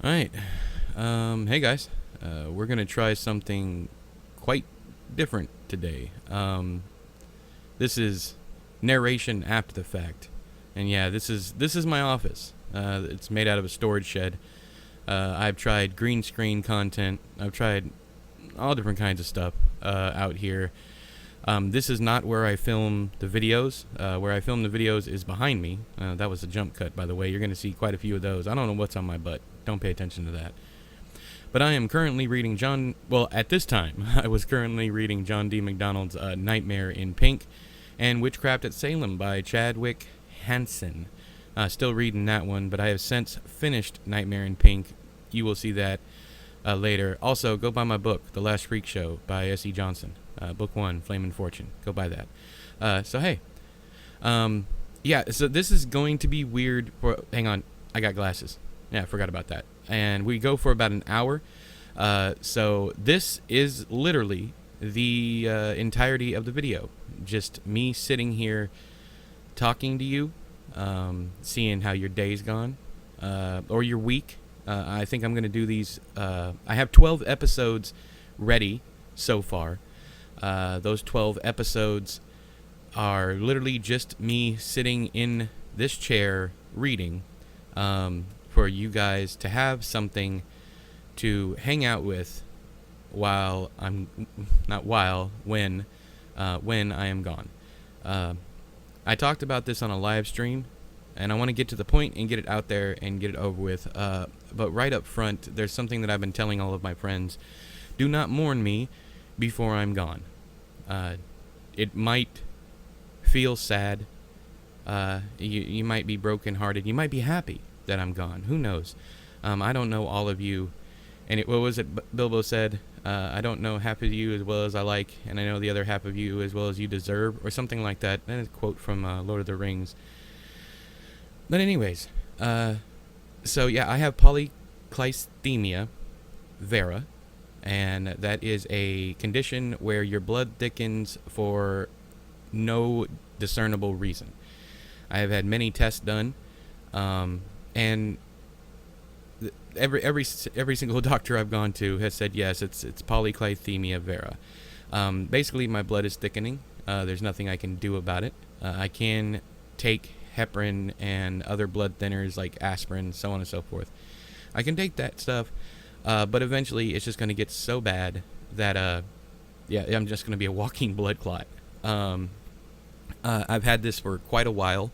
All right. Hey guys. We're gonna try something quite different today. This is narration after the fact, and yeah, this is my office. It's made out of a storage shed. I've tried green screen content. I've tried all different kinds of stuff out here. This is not where I film the videos. Where I film the videos is behind me. That was a jump cut, by the way. You're going to see quite a few of those. I don't know what's on my butt. Don't pay attention to that. But I am currently reading at this time, I was currently reading John D. MacDonald's Nightmare in Pink and Witchcraft at Salem by Chadwick Hansen. Still reading that one, but I have since finished Nightmare in Pink. You will see that later. Also, go buy my book, The Last Freak Show by S.E. Johnson. Book 1, Flame and Fortune. Go buy that. Hey. Yeah, so this is going to be weird. Hang on. I got glasses. Yeah, I forgot about that. And we go for about an hour. So this is literally the entirety of the video. Just me sitting here talking to you, seeing how your day's gone, or your week. I think I'm going to do these. I have 12 episodes ready so far. Those 12 episodes are literally just me sitting in this chair reading, for you guys to have something to hang out with while I'm not while when I am gone. I talked about this on a live stream, and I want to get to the point and get it out there and get it over with. But right up front, there's something that I've been telling all of my friends: do not mourn me before I'm gone. It might feel sad. You might be brokenhearted. You might be happy that I'm gone. Who knows? I don't know all of you. And what was it Bilbo said? I don't know half of you as well as I like, and I know the other half of you as well as you deserve, or something like that. That is a quote from Lord of the Rings. But anyways, so yeah, I have polycythemia vera, and that is a condition where your blood thickens for no discernible reason. I have had many tests done, and every single doctor I've gone to has said yes, it's polycythemia vera. Basically, my blood is thickening. There's nothing I can do about it. I can take heparin and other blood thinners like aspirin, so on and so forth. I can take that stuff, but eventually it's just going to get so bad that yeah, I'm just going to be a walking blood clot. I've had this for quite a while.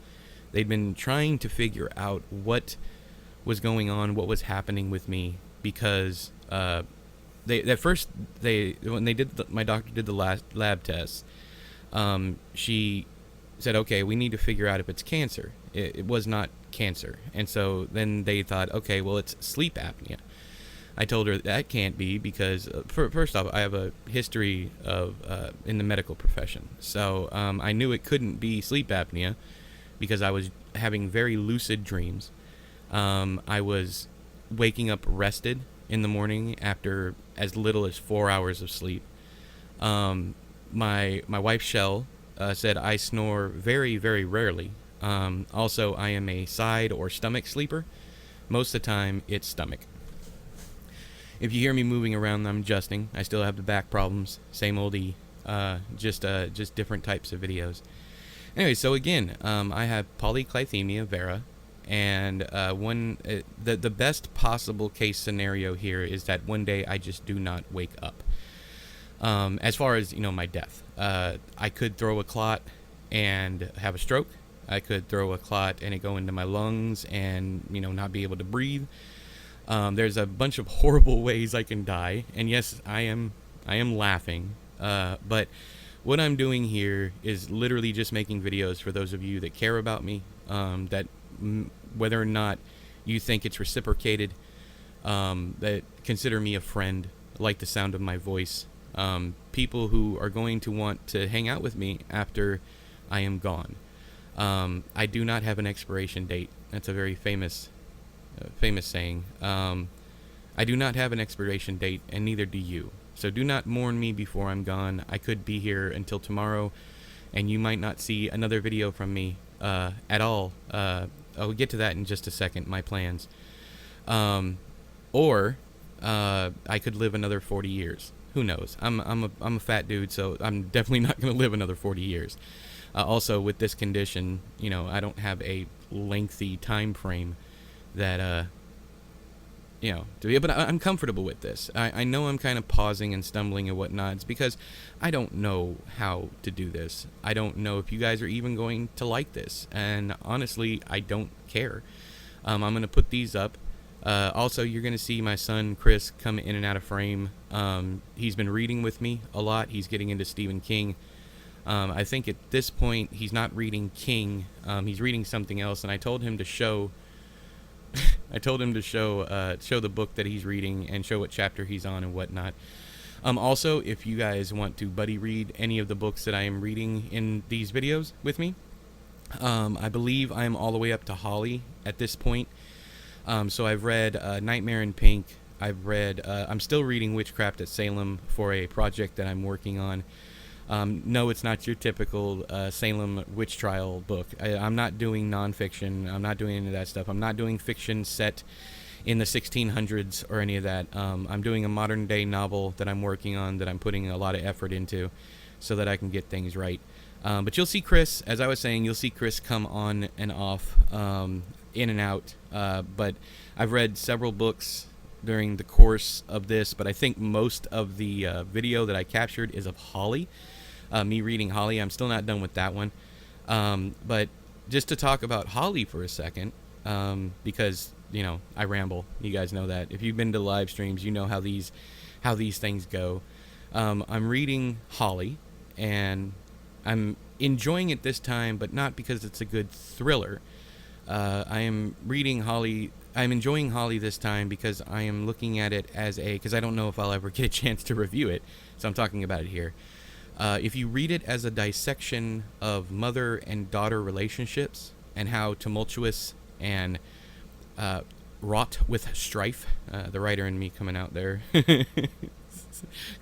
They'd been trying to figure out what was going on, what was happening with me, because when they did my doctor did the last lab tests, she said, okay, we need to figure out if it's cancer. It was not cancer, and so then they thought, okay, well, it's sleep apnea. I told her that can't be because, first off, I have a history of in the medical profession, so I knew it couldn't be sleep apnea because I was having very lucid dreams. I was waking up rested in the morning after as little as 4 hours of sleep. My wife Shell said I snore very, very rarely. Also, I am a side or stomach sleeper. Most of the time, it's stomach. If you hear me moving around, I'm adjusting. I still have the back problems. Same oldie. Just different types of videos. Anyway, so again, I have polycythemia vera, and the best possible case scenario here is that one day I just do not wake up. As far as my death, I could throw a clot and have a stroke. I could throw a clot and it go into my lungs and not be able to breathe. There's a bunch of horrible ways I can die, and yes, I am laughing. But what I'm doing here is literally just making videos for those of you that care about me, that whether or not you think it's reciprocated, that consider me a friend, like the sound of my voice, people who are going to want to hang out with me after I am gone. I do not have an expiration date. That's a very famous saying. I do not have an expiration date, and neither do you. So do not mourn me before I'm gone. I could be here until tomorrow, and you might not see another video from me at all. I'll get to that in just a second, my plans. or I could live another 40 years. Who knows? I'm a fat dude, so I'm definitely not going to live another 40 years. Also, with this condition, I don't have a lengthy time frame that to be. But I'm comfortable with this. I know I'm kind of pausing and stumbling and whatnot. It's because I don't know how to do this. I don't know if you guys are even going to like this, and honestly, I don't care. I'm going to put these up. Also, you're going to see my son Chris come in and out of frame. He's been reading with me a lot. He's getting into Stephen King. I think at this point he's not reading King. He's reading something else, and I told him to show. Show the book that he's reading and show what chapter he's on and whatnot. Also, if you guys want to buddy read any of the books that I am reading in these videos with me, I believe I'm all the way up to Holly at this point. So I've read Nightmare in Pink. I'm still reading Witchcraft at Salem for a project that I'm working on. No, it's not your typical Salem witch trial book. I'm not doing nonfiction. I'm not doing any of that stuff. I'm not doing fiction set in the 1600s or any of that. I'm doing a modern day novel that I'm working on, that I'm putting a lot of effort into so that I can get things right. But you'll see Chris, as I was saying, you'll see Chris come on and off, in and out. But I've read several books during the course of this, but I think most of the video that I captured is of Holly. Me reading Holly. I'm still not done with that one. But just to talk about Holly for a second, because I ramble. You guys know that. If you've been to live streams, you know how these things go. I'm reading Holly, and I'm enjoying it this time, but not because it's a good thriller. I'm enjoying Holly this time because I am looking at it because I don't know if I'll ever get a chance to review it, so I'm talking about it here. If you read it as a dissection of mother and daughter relationships and how tumultuous and wrought with strife, the writer in me coming out there,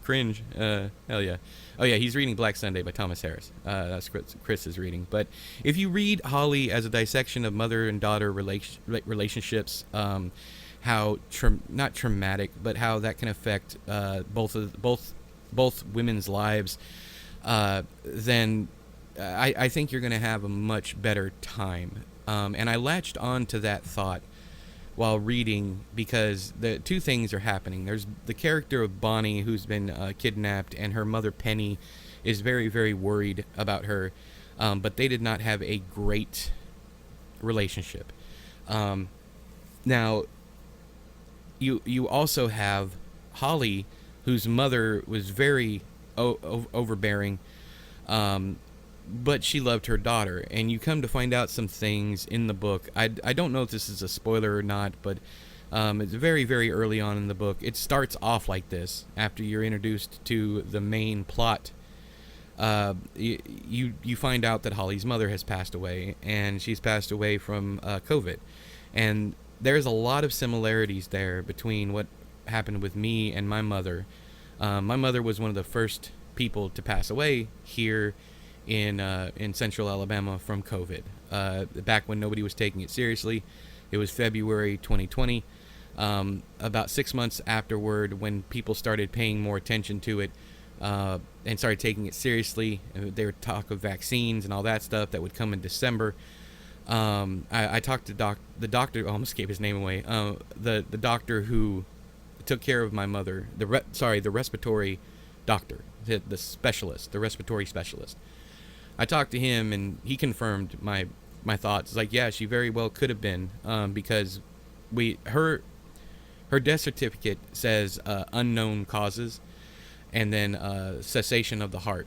cringe, hell yeah. Oh yeah, he's reading Black Sunday by Thomas Harris. That's Chris is reading. But if you read Holly as a dissection of mother and daughter relationships, how not traumatic, but how that can affect both women's lives, then I think you're going to have a much better time. And I latched on to that thought while reading because the two things are happening. There's the character of Bonnie, who's been kidnapped, and her mother Penny is very, very worried about her, but they did not have a great relationship. Now, you also have Holly, whose mother was very overbearing, but she loved her daughter, and you come to find out some things in the book. I don't know if this is a spoiler or not, but it's very, very early on in the book. It starts off like this. After you're introduced to the main plot, you find out that Holly's mother has passed away, and she's passed away from COVID. And there's a lot of similarities there between what happened with me and my mother. My mother was one of the first people to pass away here in central Alabama from COVID. Back when nobody was taking it seriously. It was February 2020. About 6 months afterward, when people started paying more attention to it and started taking it seriously, there would talk of vaccines and all that stuff that would come in December. I talked to the doctor. I almost gave his name away. The doctor who took care of my mother. The respiratory doctor, the specialist, the respiratory specialist. I talked to him, and he confirmed my thoughts. It's like, yeah, she very well could have been, because her death certificate says unknown causes, and then cessation of the heart.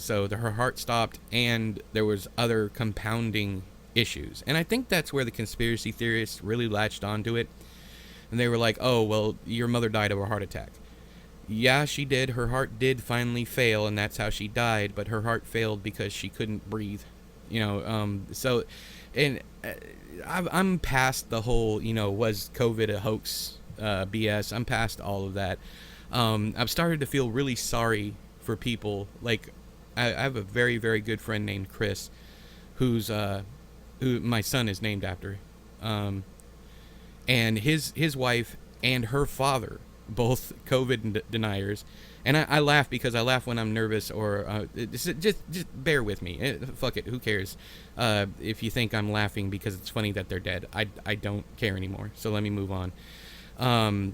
So her heart stopped, and there was other compounding issues. And I think that's where the conspiracy theorists really latched onto it. And they were like, oh, well, your mother died of a heart attack. Yeah, she did. Her heart did finally fail, and that's how she died. But her heart failed because she couldn't breathe. So, and I'm past the whole, was COVID a hoax BS. I'm past all of that. I've started to feel really sorry for people. Like, I have a very, very good friend named Chris, who my son is named after. And his wife and her father, both COVID deniers. And I laugh because I laugh when I'm nervous, or just bear with me. Fuck it, who cares? If you think I'm laughing because it's funny that they're dead, I don't care anymore. So let me move on.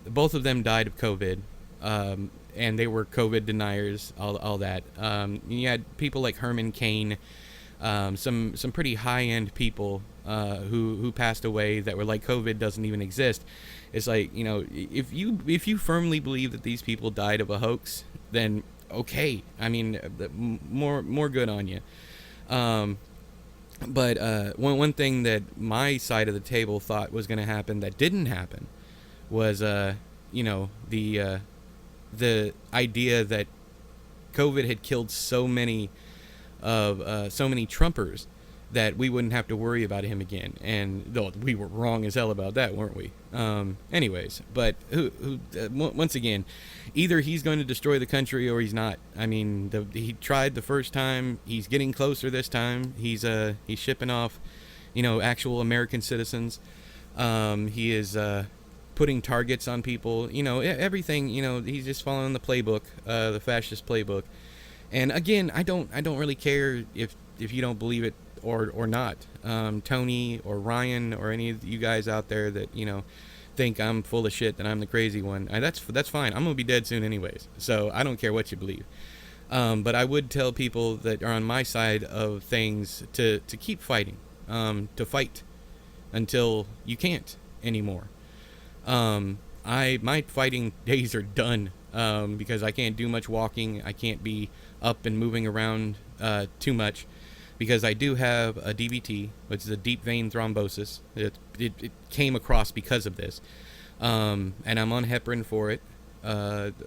Both of them died of COVID, and they were COVID deniers. All that. You had people like Herman Cain, some pretty high end people who passed away that were like, COVID doesn't even exist. It's like, if you firmly believe that these people died of a hoax, then okay. I mean, more good on you. But one thing that my side of the table thought was going to happen that didn't happen was the idea that COVID had killed so many Trumpers that we wouldn't have to worry about him again. And though we were wrong as hell about that, weren't we? Anyways, but once again, either he's going to destroy the country or he's not. I mean, he tried the first time. He's getting closer this time. He's shipping off, actual American citizens. He is putting targets on people. Everything. He's just following the playbook, the fascist playbook. And again, I don't really care if you don't believe it or not. Tony or Ryan or any of you guys out there that think I'm full of shit, that I'm the crazy one. That's fine. I'm gonna be dead soon anyways, so I don't care what you believe. But I would tell people that are on my side of things to keep fighting, to fight until you can't anymore. My fighting days are done, because I can't do much walking. I can't be up and moving around too much, because I do have a DVT, which is a deep vein thrombosis. It came across because of this, and I'm on heparin for it.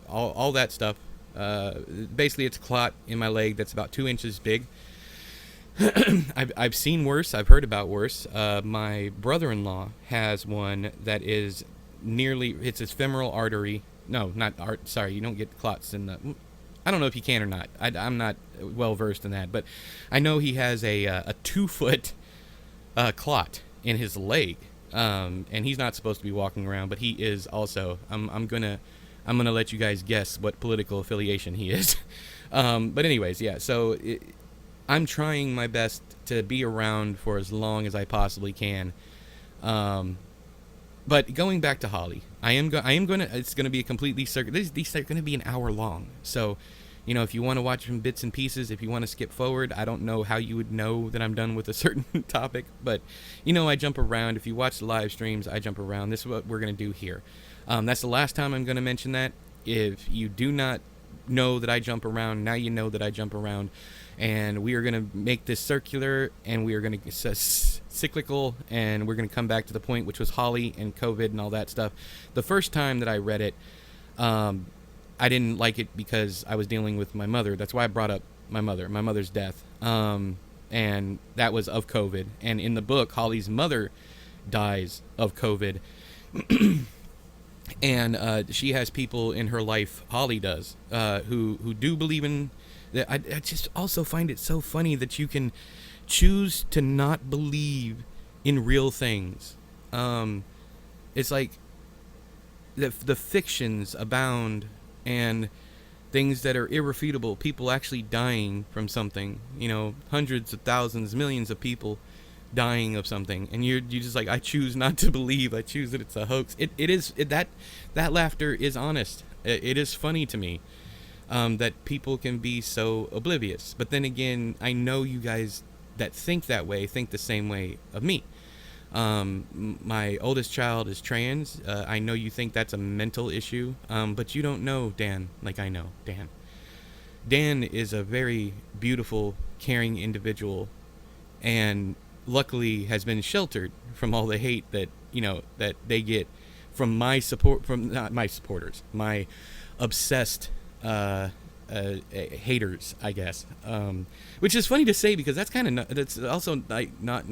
All that stuff. Basically, it's a clot in my leg that's about 2 inches big. I've seen worse. I've heard about worse. My brother-in-law has one that is it's his femoral artery. No, not art. Sorry, you don't get clots in the. I don't know if you can or not. I'm not well versed in that, but I know he has a 2-foot clot in his leg, and he's not supposed to be walking around, but he is also. I'm gonna let you guys guess what political affiliation he is. But anyways, yeah. So I'm trying my best to be around for as long as I possibly can. But going back to Holly, I am gonna. It's gonna be a completely these are gonna be an hour long. So, if you want to watch some bits and pieces, if you want to skip forward, I don't know how you would know that I'm done with a certain topic. But I jump around. If you watch the live streams, I jump around. This is what we're gonna do here. That's the last time I'm gonna mention that. If you do not know that I jump around, now you know that I jump around. And we are going to make this circular, and we are going to cyclical, and we're going to come back to the point, which was Holly and COVID and all that stuff. The first time that I read it, I didn't like it because I was dealing with my mother. That's why I brought up my mother's death. And that was of COVID. And in the book, Holly's mother dies of COVID. And she has people in her life, Holly does, who do believe in. I just also find it so funny that you can choose to not believe in real things. It's like the fictions abound, and things that are irrefutable, people actually dying from something, hundreds of thousands, millions of people dying of something, and you just like, I choose not to believe. I choose that it's a hoax. That laughter is honest. It is funny to me. That people can be so oblivious. But then again, I know you guys that think that way think the same way of me. My oldest child is trans. I know you think that's a mental issue, but you don't know Dan like I know Dan. Dan is a very beautiful, caring individual, and luckily has been sheltered from all the hate that that they get from my supporters, my obsessed haters, I guess, which is funny to say because that's also like not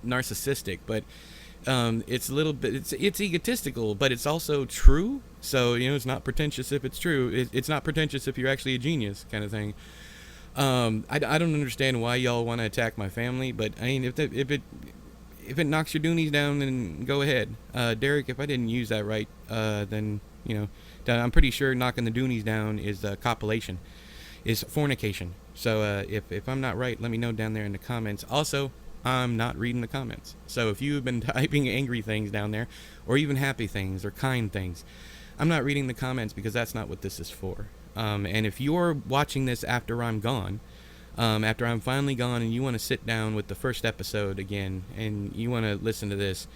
narcissistic, but it's a little bit it's egotistical, but it's also true. So it's not pretentious if it's true. It's not pretentious if you're actually a genius, kind of thing. I don't understand why y'all want to attack my family, but I mean, if it knocks your doonies down, then go ahead. Derek, if I didn't use that right, then, I'm pretty sure knocking the doonies down is copulation, is fornication. So if I'm not right, let me know down there in the comments. Also, I'm not reading the comments. So if you've been typing angry things down there, or even happy things or kind things, I'm not reading the comments because that's not what this is for. And if you're watching this after I'm gone, after I'm finally gone, and you want to sit down with the first episode again, and you want to listen to this,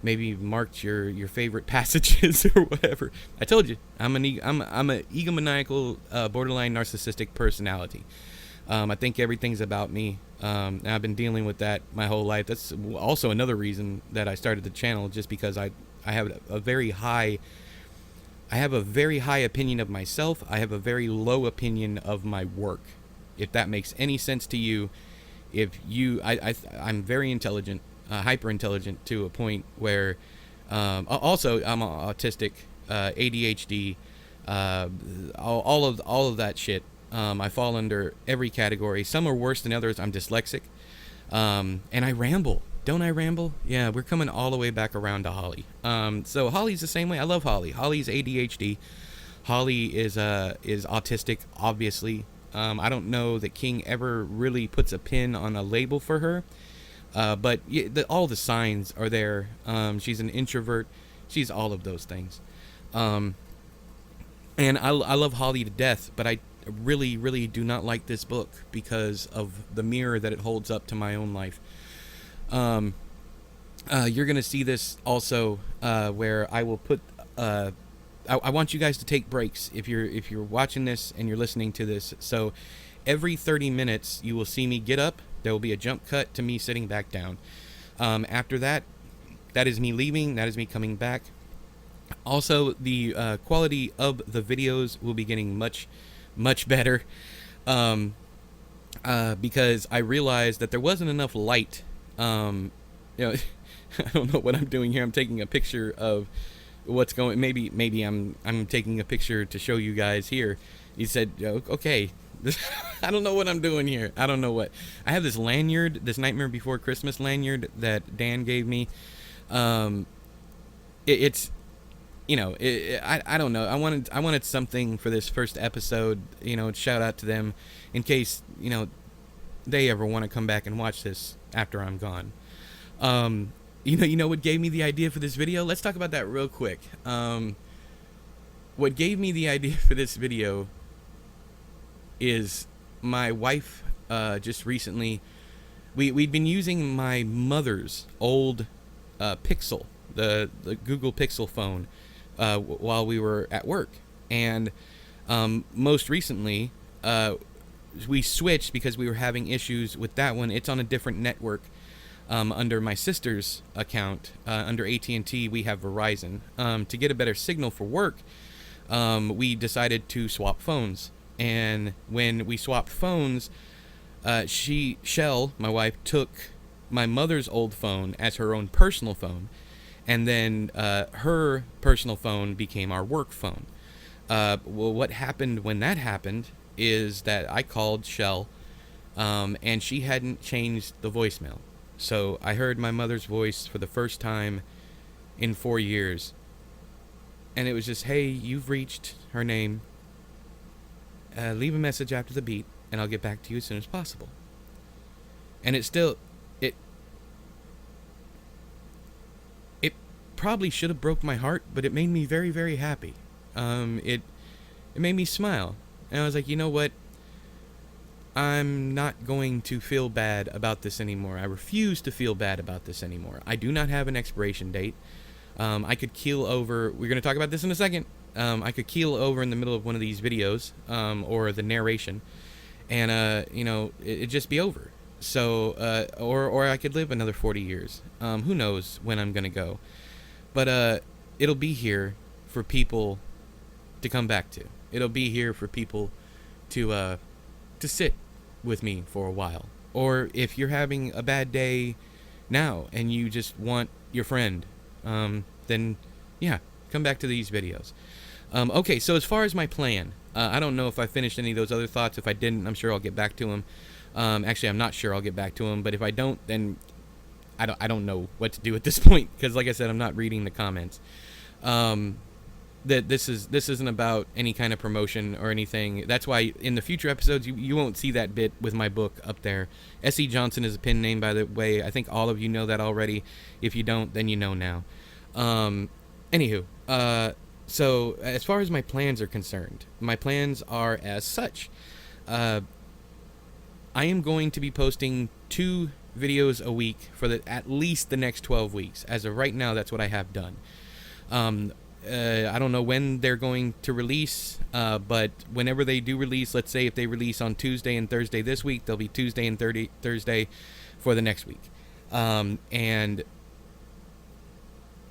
maybe marked your favorite passages or whatever. I told you, I'm an egomaniacal, borderline narcissistic personality. I think everything's about me. And I've been dealing with that my whole life. That's also another reason that I started the channel, just because I have a very high opinion of myself. I have a very low opinion of my work. If that makes any sense to you, I'm very intelligent, hyper intelligent to a point where, also I'm autistic, ADHD, all of that shit. I fall under every category. Some are worse than others. I'm dyslexic, and I ramble. Don't I ramble? Yeah, we're coming all the way back around to Holly. So Holly's the same way. I love Holly. Holly's ADHD. Holly is autistic, obviously. I don't know that King ever really puts a pin on a label for her, but all the signs are there. She's an introvert. She's all of those things. And I love Holly to death, but I really, really do not like this book because of the mirror that it holds up to my own life. You're going to see this also, where I will put, I want you guys to take breaks if you're watching this and you're listening to this. So every 30 minutes you will see me get up. There will be a jump cut to me sitting back down. After that, that is me leaving. That is me coming back. Also, the quality of the videos will be getting much, much better, because I realized that there wasn't enough light. I don't know what I'm doing here. I'm taking a picture of what's going. Maybe I'm taking a picture to show you guys here. He said, okay. I don't know what I'm doing here. I don't know what. I have this lanyard, this Nightmare Before Christmas lanyard that Dan gave me. It's, I don't know. I wanted something for this first episode. Shout out to them in case they ever want to come back and watch this after I'm gone. You know what gave me the idea for this video? Let's talk about that real quick. What gave me the idea for this video is my wife just recently, we'd been using my mother's old Pixel, the Google Pixel phone, while we were at work. And most recently, we switched because we were having issues with that one. It's on a different network. Under my sister's account, under AT&T, we have Verizon. To get a better signal for work, we decided to swap phones. And when we swapped phones, Shell, my wife, took my mother's old phone as her own personal phone. And then her personal phone became our work phone. Well, what happened when that happened is that I called Shell, and she hadn't changed the voicemail. So I heard my mother's voice for the first time in 4 years. And it was just, hey, you've reached her name. Leave a message after the beep, and I'll get back to you as soon as possible. And it probably should have broke my heart, but it made me very, very happy. It made me smile. And I was like, you know what? I'm not going to feel bad about this anymore. I refuse to feel bad about this anymore. I do not have an expiration date. I could keel over. We're going to talk about this in a second. I could keel over in the middle of one of these videos, or the narration, and it'd just be over. So, or I could live another 40 years. Who knows when I'm going to go. But it'll be here for people to come back to. It'll be here for people to sit with me for a while. Or if you're having a bad day now and you just want your friend, then yeah, come back to these videos. Okay, so as far as my plan, I don't know if I finished any of those other thoughts. If I didn't, I'm sure I'll get back to them. Actually, I'm not sure I'll get back to them, but if I don't, then I don't know what to do at this point, because like I said, I'm not reading the comments. That this isn't about any kind of promotion or anything. That's why in the future episodes you won't see that bit with my book up there. S.E. Johnson is a pen name, by the way. I think all of you know that already. If you don't, then you know now. Anywho, so as far as my plans are concerned, my plans are as such. I am going to be posting 2 videos a week for at least the next 12 weeks. As of right now, that's what I have done. I don't know when they're going to release, but whenever they do release, let's say if they release on Tuesday and Thursday this week, they'll be Tuesday and Thursday for the next week. And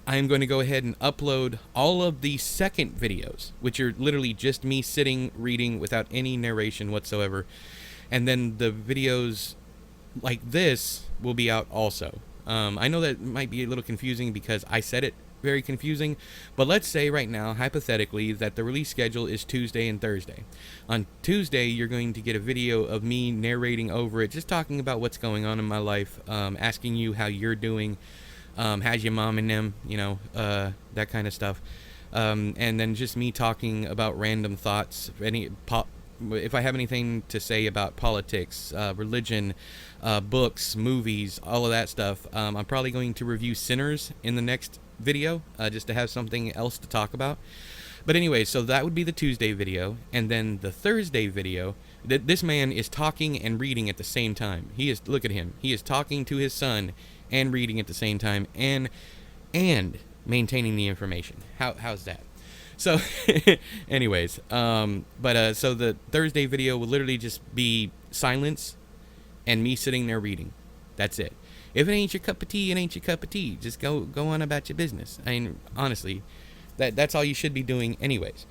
I'm going to go ahead and upload all of the second videos, which are literally just me sitting reading without any narration whatsoever. And then the videos like this will be out also. I know that might be a little confusing because I said it very confusing, but let's say right now, hypothetically, that the release schedule is Tuesday and Thursday. On Tuesday, you're going to get a video of me narrating over it, just talking about what's going on in my life, asking you how you're doing, how's your mom and them, that kind of stuff. And then just me talking about random thoughts, if I have anything to say about politics, religion, books, movies, all of that stuff. I'm probably going to review Sinners in the next video, just to have something else to talk about. But anyway, so that would be the Tuesday video, and then the Thursday video, this man is talking and reading at the same time. Look at him, he is talking to his son and reading at the same time, and maintaining the information. How's that? So anyways, so the Thursday video will literally just be silence and me sitting there reading. That's it. If it ain't your cup of tea, it ain't your cup of tea. Just go on about your business. I mean, honestly, that's all you should be doing anyways.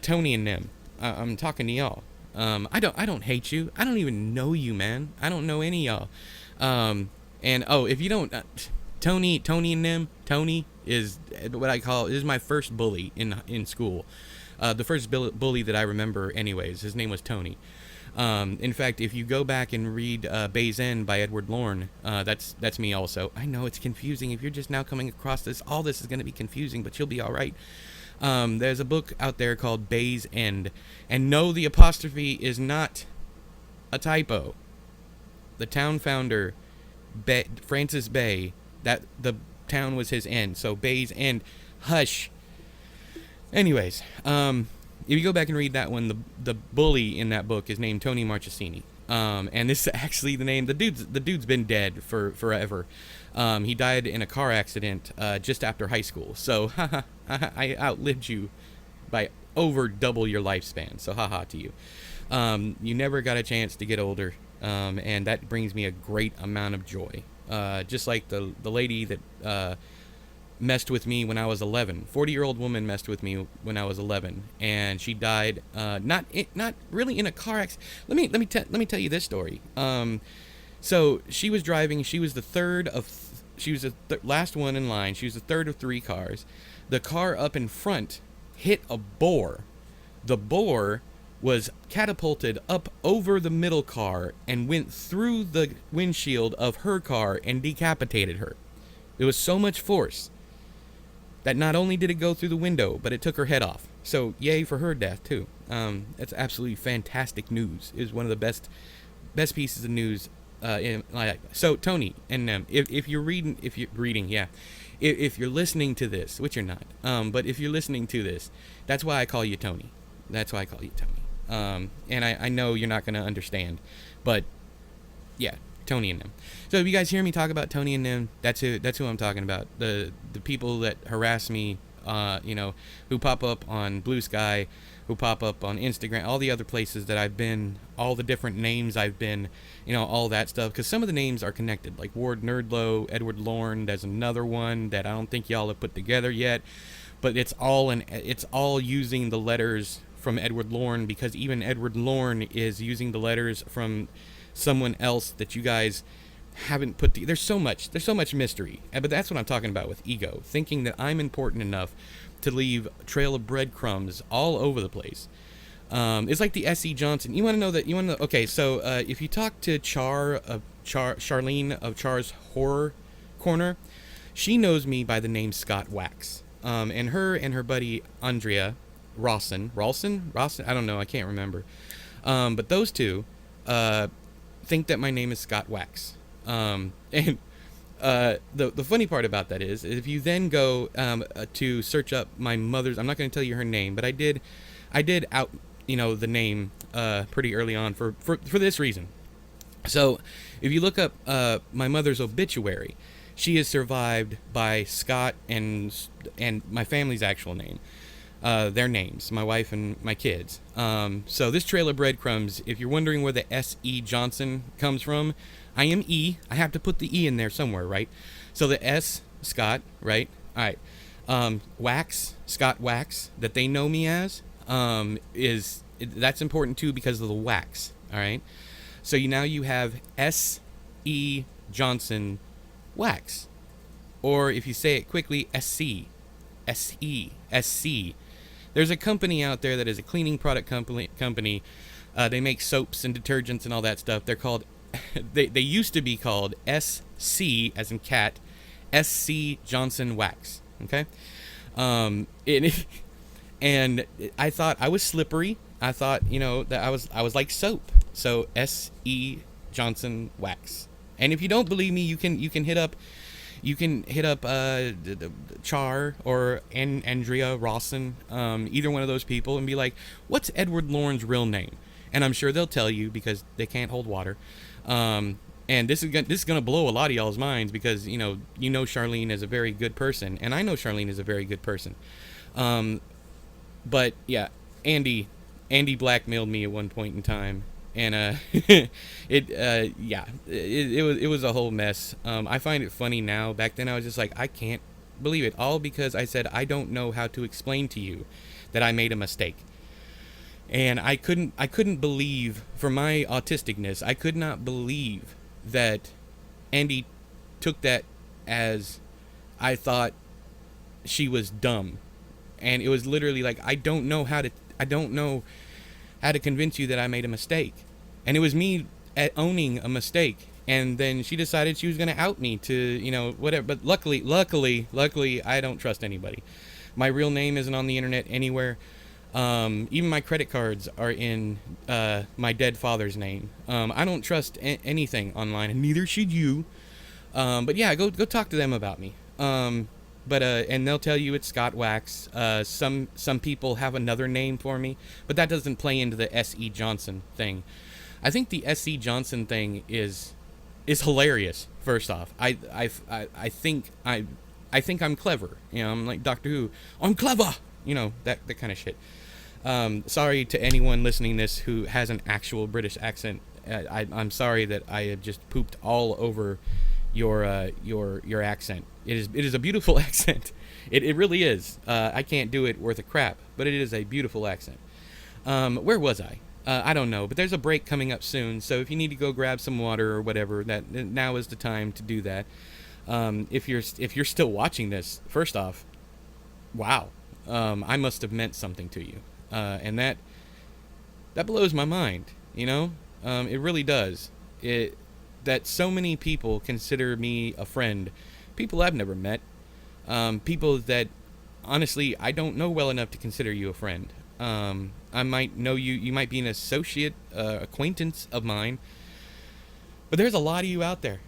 Tony and them, I'm talking to y'all. I don't hate you. I don't even know you, man. I don't know any of y'all. If you don't, Tony and them, Tony is what I call, is my first bully in school. The first bully that I remember anyways, his name was Tony. In fact, if you go back and read Bay's End by Edward Lorn, that's me also. I know it's confusing. If you're just now coming across this, all this is going to be confusing, but you'll be all right. There's a book out there called Bay's End, and no, the apostrophe is not a typo. The town founder, Francis Bay, that the town was his end, so Bay's End. Hush. Anyways, if you go back and read that one, the bully in that book is named Tony Marchesini. And this is actually the name. The dude's been dead for forever. He died in a car accident just after high school. So I outlived you by over double your lifespan. So haha to you. You never got a chance to get older, and that brings me a great amount of joy. Just like the lady that messed with me when I was 11. 40-year-old woman messed with me when I was 11, and she died not really in a car accident. Let me tell you this story. So she was driving. She was the last one in line. She was the third of 3 cars. The car up in front hit a boar. The boar was catapulted up over the middle car and went through the windshield of her car and decapitated her. There was so much force that not only did it go through the window, but it took her head off. So yay for her death too. That's absolutely fantastic news. It was one of the best pieces of news in my life. So Tony and them, if you're listening to this, which you're not, but if you're listening to this, that's why I call you Tony. And I know you're not going to understand, but yeah, Tony and them. So if you guys hear me talk about Tony and them, that's who I'm talking about. The people that harass me, who pop up on Blue Sky, who pop up on Instagram, all the other places that I've been, all the different names I've been, all that stuff. Because some of the names are connected, like Ward Nerdlow, Edward Lorn. There's another one that I don't think y'all have put together yet, but it's all using the letters from Edward Lorn, because even Edward Lorn is using the letters from someone else that you guys haven't put there's so much mystery. But that's what I'm talking about with ego, thinking that I'm important enough to leave a trail of breadcrumbs all over the place. It's like the S.E. Johnson. Okay, so if you talk to Charlene of Char's Horror corner, she knows me by the name Scott Wax. And her buddy Andrea Rawson, I don't know, I can't remember. But those two think that my name is Scott Wax. And the funny part about that is if you then go to search up my mother's, I'm not going to tell you her name, but I did out the name pretty early on for this reason. So if you look up my mother's obituary, she is survived by Scott and my family's actual name, their names, my wife and my kids. So this trail of breadcrumbs, if you're wondering where the S.E. Johnson comes from, I am E. I have to put the E in there somewhere, right? So the S, Scott, right? All right. Wax, Scott Wax, that they know me as, that's important too because of the wax. All right. So now you have S.E. Johnson Wax, or if you say it quickly, S.C. S.E. S.C. There's a company out there that is a cleaning product company. They make soaps and detergents and all that stuff. They're called. They used to be called S.C. as in cat, S.C. Johnson Wax. Okay. And I thought I was slippery. I thought that I was like soap. So S.E. Johnson Wax. And if you don't believe me, you can hit up Char or Andrea Rawson, either one of those people, and be like, what's Edward Lorn's real name? And I'm sure they'll tell you because they can't hold water. And this is gonna blow a lot of y'all's minds because you know Charlene is a very good person, and I know Charlene is a very good person. But yeah, Andy blackmailed me at one point in time. And it was a whole mess. I find it funny now. Back then I was just like, I can't believe it, all because I said I don't know how to explain to you that I made a mistake. And I couldn't believe, for my autisticness, I could not believe that Andy took that as I thought she was dumb. And it was literally like, I don't know how to convince you that I made a mistake. And it was me owning a mistake. And then she decided she was going to out me to, whatever. But luckily, I don't trust anybody. My real name isn't on the internet anywhere. Even my credit cards are in my dead father's name. I don't trust anything online, and neither should you. But yeah, go talk to them about me. And they'll tell you it's Scott Wax. Some people have another name for me, but that doesn't play into the S.E. Johnson thing. I think the S.E. Johnson thing is hilarious. First off, I think I'm clever. I'm like Doctor Who. I'm clever. That kind of shit. Sorry to anyone listening this who has an actual British accent. I'm sorry that I have just pooped all over your accent. It is a beautiful accent. It really is. I can't do it worth a crap, but it is a beautiful accent. Where was I? I don't know, but there's a break coming up soon, so if you need to go grab some water or whatever, that now is the time to do that. If you're still watching this, first off, wow, I must have meant something to you, and that blows my mind. It really does. That so many people consider me a friend, people I've never met, people that honestly I don't know well enough to consider you a friend. I might know you might be an associate, acquaintance of mine, but there's a lot of you out there.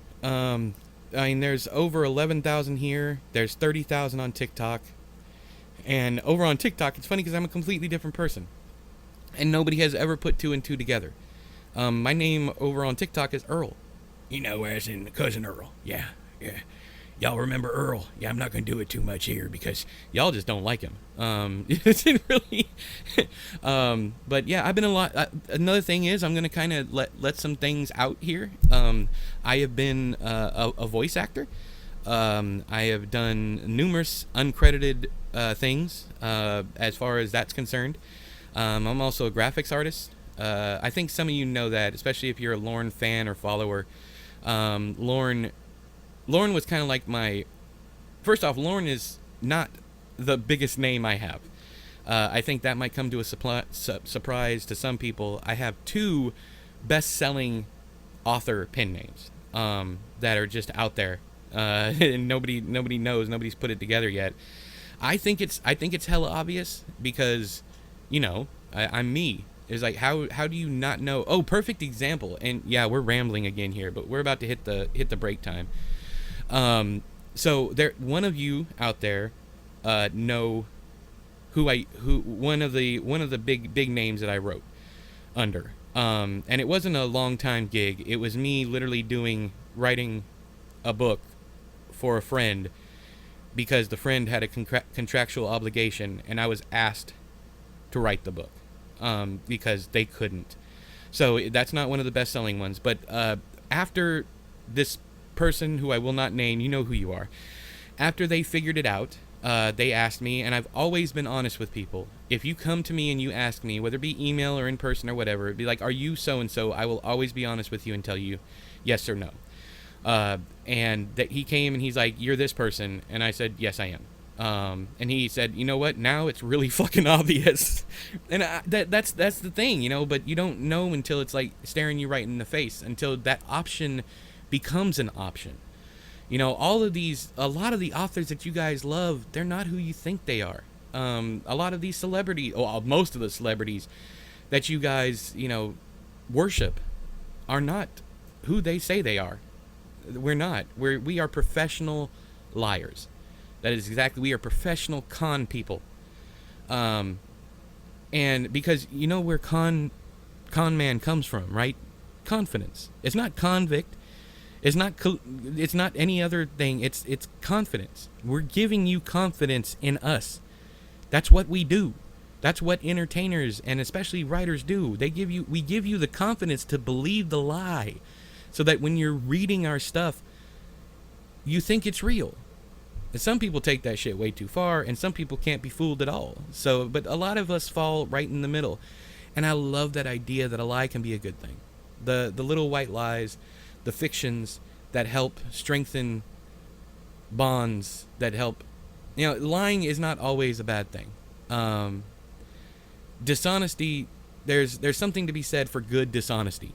There's over 11,000 here. There's 30,000 on TikTok. And over on TikTok, it's funny because I'm a completely different person. And nobody has ever put two and two together. My name over on TikTok is Earl. As in Cousin Earl. Yeah. Y'all remember Earl? Yeah, I'm not going to do it too much here because y'all just don't like him. It didn't really. But yeah, I've been a lot. Another thing is I'm going to kind of let some things out here. I have been a voice actor. I have done numerous uncredited things as far as that's concerned. I'm also a graphics artist. I think some of you know that, especially if you're a Lorn fan or follower. Lorn was kind of like my... First off, Lorn is not the biggest name I have. I think that might come to a surprise to some people. I have two best-selling author pen names that are just out there. and nobody knows. Nobody's put it together yet. I think it's hella obvious because, I'm me. It's like how do you not know? Oh, perfect example. And yeah, we're rambling again here, but we're about to hit the break time. So there, one of you out there, know who one of the big names that I wrote under. And it wasn't a long time gig. It was me literally writing a book for a friend because the friend had a contractual obligation, and I was asked to write the book because they couldn't. So that's not one of the best-selling ones. But after this person, who I will not name, you know who you are, after they figured it out, they asked me, and I've always been honest with people. If you come to me and you ask me, whether it be email or in person or whatever, it'd be like, are you so-and-so? I will always be honest with you and tell you yes or no. And that he came and he's like, you're this person. And I said, yes, I am. And he said, you know what? Now it's really fucking obvious. And that's the thing, but you don't know until it's like staring you right in the face, until that option becomes an option. A lot of the authors that you guys love, they're not who you think they are. A lot of these celebrities, most of the celebrities that you guys, worship are not who they say they are. We're not. We are professional liars. That is exactly, we are professional con people. And because where con man comes from, right? Confidence. It's not convict. It's not any other thing. It's confidence. We're giving you confidence in us. That's what we do. That's what entertainers and especially writers do. We give you the confidence to believe the lie, so that when you're reading our stuff, you think it's real. And some people take that shit way too far, and some people can't be fooled at all. So, but a lot of us fall right in the middle. And I love that idea that a lie can be a good thing. The little white lies, the fictions that help strengthen bonds, that help, lying is not always a bad thing. Dishonesty, there's something to be said for good dishonesty.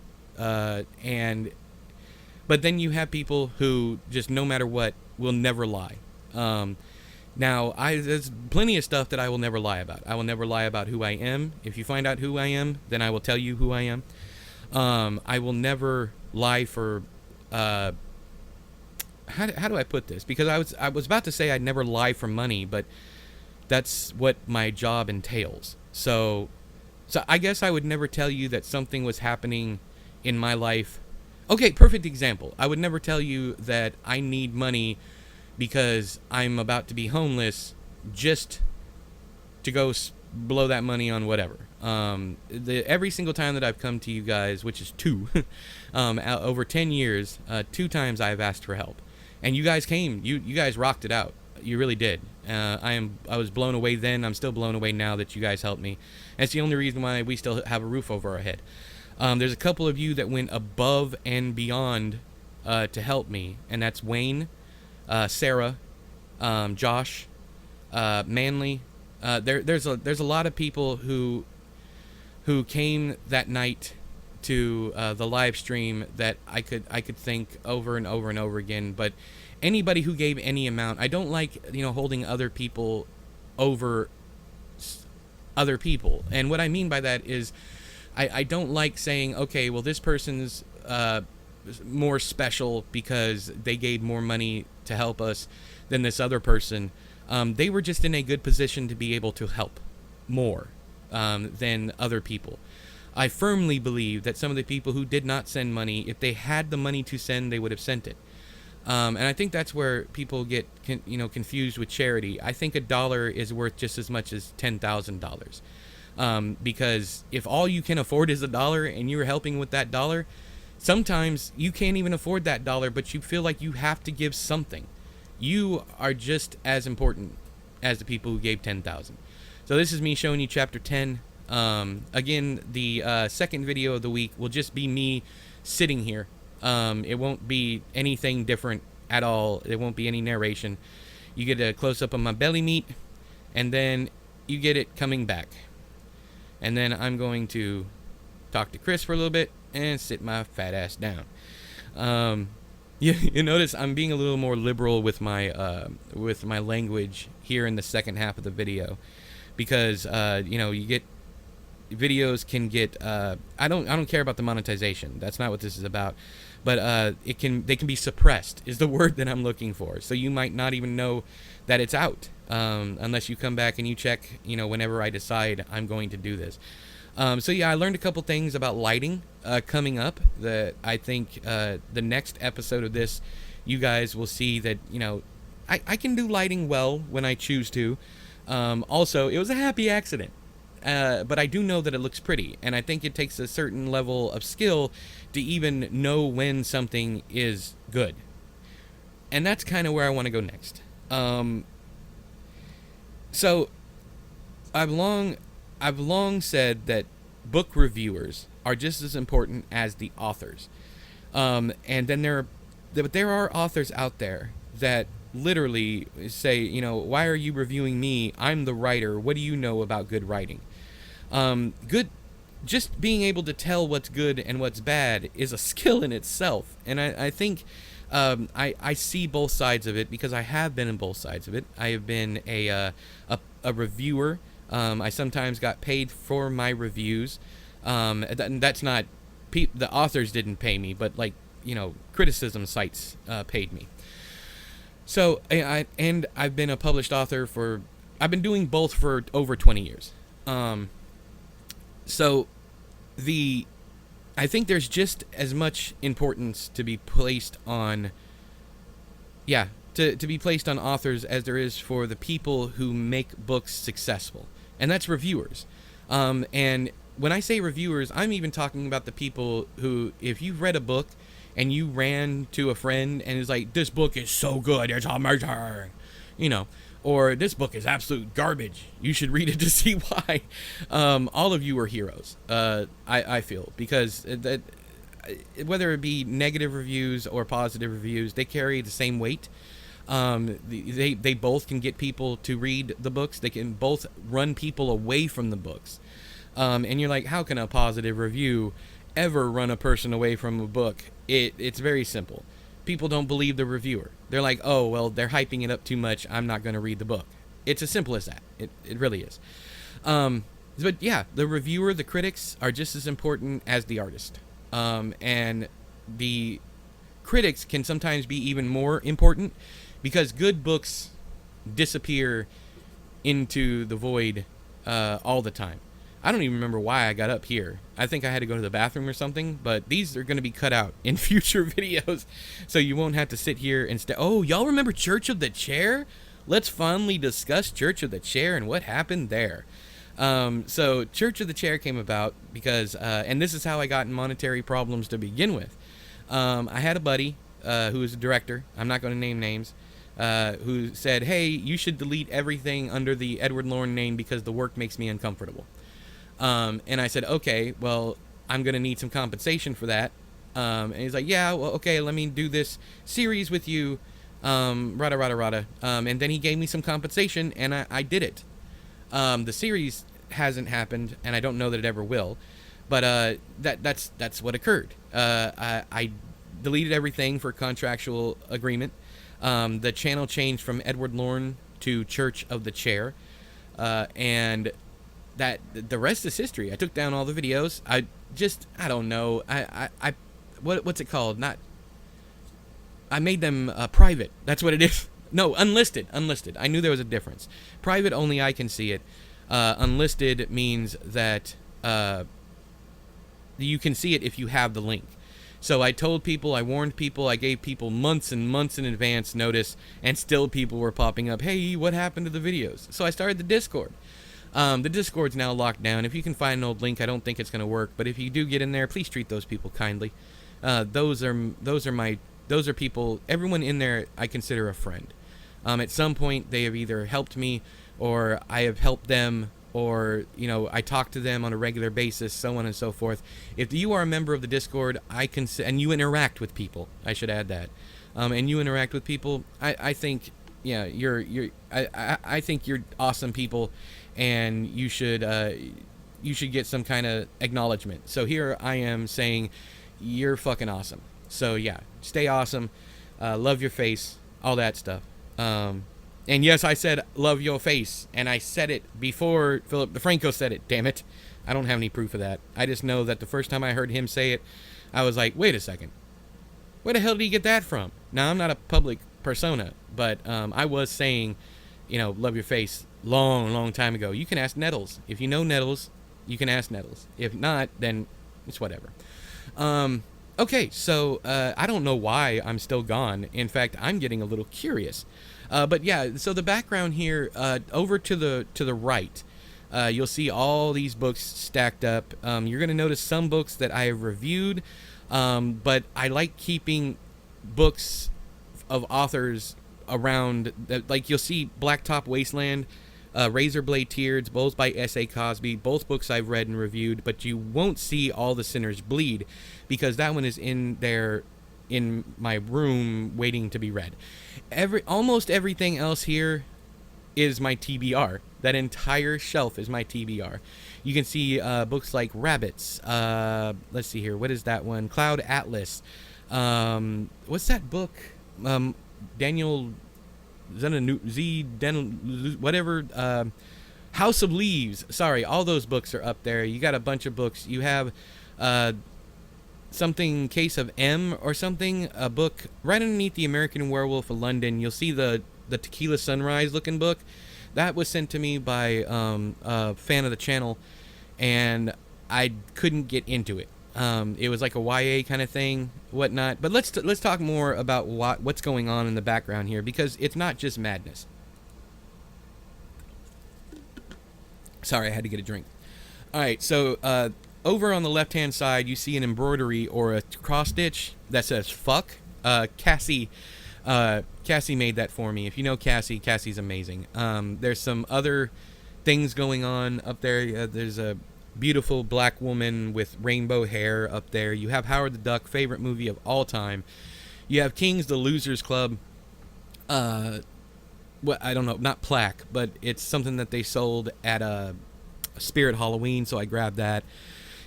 But then you have people who just, no matter what, will never lie. Now, there's plenty of stuff that I will never lie about. I will never lie about who I am. If you find out who I am, then I will tell you who I am. I will never lie for, how do I put this? Because I was about to say I'd never lie for money, but that's what my job entails. So I guess I would never tell you that something was happening in my life. Okay, perfect example. I would never tell you that I need money because I'm about to be homeless just to go blow that money on whatever. Every single time that I've come to you guys, which is 2, over 10 years, 2 times I've asked for help. And you guys came. You guys rocked it out. You really did. I was blown away then. I'm still blown away now that you guys helped me. And it's the only reason why we still have a roof over our head. There's a couple of you that went above and beyond to help me, and that's Wayne, Sarah, Josh, Manly. There's a lot of people who came that night to the live stream that I could think over and over and over again. But anybody who gave any amount, I don't like holding other people over other people. And what I mean by that is, I don't like saying, okay, well, this person's more special because they gave more money to help us than this other person. They were just in a good position to be able to help more than other people. I firmly believe that some of the people who did not send money, if they had the money to send, they would have sent it. And I think that's where people get confused with charity. I think $1 is worth just as much as $10,000. Because if all you can afford is $1 and you're helping with that $1, sometimes you can't even afford that $1, but you feel like you have to give something. You are just as important as the people who gave 10,000. So this is me showing you chapter 10. Again, the second video of the week will just be me sitting here. It won't be anything different at all. It won't be any narration. You get a close-up of my belly meat, and then you get it coming back. And then I'm going to talk to Chris for a little bit and sit my fat ass down. You notice I'm being a little more liberal with my language here in the second half of the video, because you get videos can get I don't care about the monetization. That's not what this is about. But they can be suppressed is the word that I'm looking for. So you might not even know that it's out unless you come back and you check, whenever I decide I'm going to do this. So yeah, I learned a couple things about lighting coming up that I think the next episode of this, you guys will see that, I can do lighting well when I choose to. Also, it was a happy accident. But I do know that it looks pretty, and I think it takes a certain level of skill to even know when something is good. And that's kind of where I want to go next. So I've long said that book reviewers are just as important as the authors. And then there are authors out there that literally say, why are you reviewing me? I'm the writer. What do you know about good writing? Just being able to tell what's good and what's bad is a skill in itself. And I think I see both sides of it because I have been in both sides of it. I have been a reviewer. I sometimes got paid for my reviews. That's not the authors didn't pay me, but criticism sites paid me. So I've been a published author I've been doing both for over 20 years. So I think there's just as much importance to be placed on to be placed on authors as there is for the people who make books successful, and that's reviewers. And when I say reviewers, I'm even talking about the people who, if you've read a book and you ran to a friend and is like, this book is so good, it's amazing, or this book is absolute garbage, you should read it to see why. All of you are heroes, I feel, because whether it be negative reviews or positive reviews, they carry the same weight. They both can get people to read the books. They can both run people away from the books. And you're like, how can a positive review ever run a person away from a book? It's very simple. People don't believe the reviewer. They're like, oh, well, they're hyping it up too much, I'm not going to read the book. It's as simple as that. It really is. But yeah, the reviewer, the critics are just as important as the artist. And the critics can sometimes be even more important because good books disappear into the void all the time. I don't even remember why I got up here. I think I had to go to the bathroom or something, but these are going to be cut out in future videos, so you won't have to sit here and oh, y'all remember Church of the Chair? Let's fondly discuss Church of the Chair and what happened there. So Church of the Chair came about because, and this is how I got in monetary problems to begin with. I had a buddy who was a director, I'm not going to name names, who said, hey, you should delete everything under the Edward Lorn name because the work makes me uncomfortable. And I said, okay, well, I'm going to need some compensation for that. And he's like, yeah, well, okay, let me do this series with you, rada. And then he gave me some compensation, and I did it. The series hasn't happened, and I don't know that it ever will, but that's what occurred. I deleted everything for contractual agreement. The channel changed from Edward Lorn to Church of the Chair, and that the rest is history. I took down all the videos. I don't know. What's it called? I made them private. That's what it is. No, unlisted. I knew there was a difference. Private, only I can see it. Unlisted means that you can see it if you have the link. So I told people, I warned people, I gave people months and months in advance notice, and still people were popping up, hey, what happened to the videos? So I started the Discord. The Discord's now locked down. If you can find an old link, I don't think it's going to work, but if you do get in there, please treat those people kindly. Those are people, everyone in there I consider a friend. At some point, they have either helped me, or I have helped them, or, I talk to them on a regular basis, so on and so forth. If you are a member of the Discord, and you interact with people, I should add that, and you interact with people, I think, yeah, I think you're awesome people, and you should get some kind of acknowledgement. So here I am saying, you're fucking awesome. So yeah, stay awesome. love your face, all that stuff. And yes, I said love your face, and I said it before Philip DeFranco said it. Damn it, I don't have any proof of that. I just know that the first time I heard him say it, I was like, wait a second, where the hell did he get that from? Now, I'm not a public persona, but I was saying, love your face long time ago. You can ask Nettles. If you know Nettles, you can ask Nettles. If not, then it's whatever. Okay, so I don't know why I'm still gone. In fact, I'm getting a little curious. But yeah, so the background here, over to the right, you'll see all these books stacked up. You're going to notice some books that I have reviewed, but I like keeping books of authors around. Like you'll see Blacktop Wasteland, Razorblade Tears, both by S.A. Cosby, both books I've read and reviewed, but you won't see All the Sinners Bleed, because that one is in there in my room waiting to be read. Almost everything else here is my TBR. That entire shelf is my TBR. You can see books like Rabbits. Let's see here. What is that one? Cloud Atlas. What's that book? Daniel whatever. House of Leaves. Sorry, all those books are up there. You got a bunch of books. You have something, Case of M or something, a book right underneath the American Werewolf of London. You'll see the Tequila Sunrise looking book. That was sent to me by a fan of the channel, and I couldn't get into it. It was like a YA kind of thing, whatnot. But let's talk more about what's going on in the background here, because it's not just madness. Sorry, I had to get a drink. All right, so over on the left-hand side, you see an embroidery or a cross-stitch that says "fuck." Cassie made that for me. If you know Cassie, Cassie's amazing. There's some other things going on up there. There's a beautiful black woman with rainbow hair up there. You have Howard the Duck, favorite movie of all time. You have King's The Losers Club. I don't know, not plaque, but it's something that they sold at a Spirit Halloween, so I grabbed that.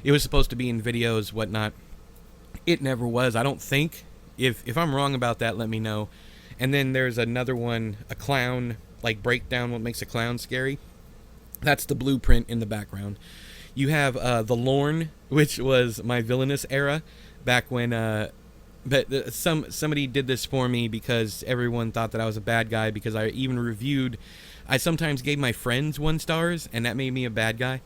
It was supposed to be in videos, whatnot. It never was, I don't think. If I'm wrong about that, let me know. And then there's another one, a clown, like breakdown what makes a clown scary. That's the blueprint in the background. You have the Lorn, which was my villainous era, back when but somebody did this for me because everyone thought that I was a bad guy, because I even reviewed, I sometimes gave my friends 1 stars, and that made me a bad guy.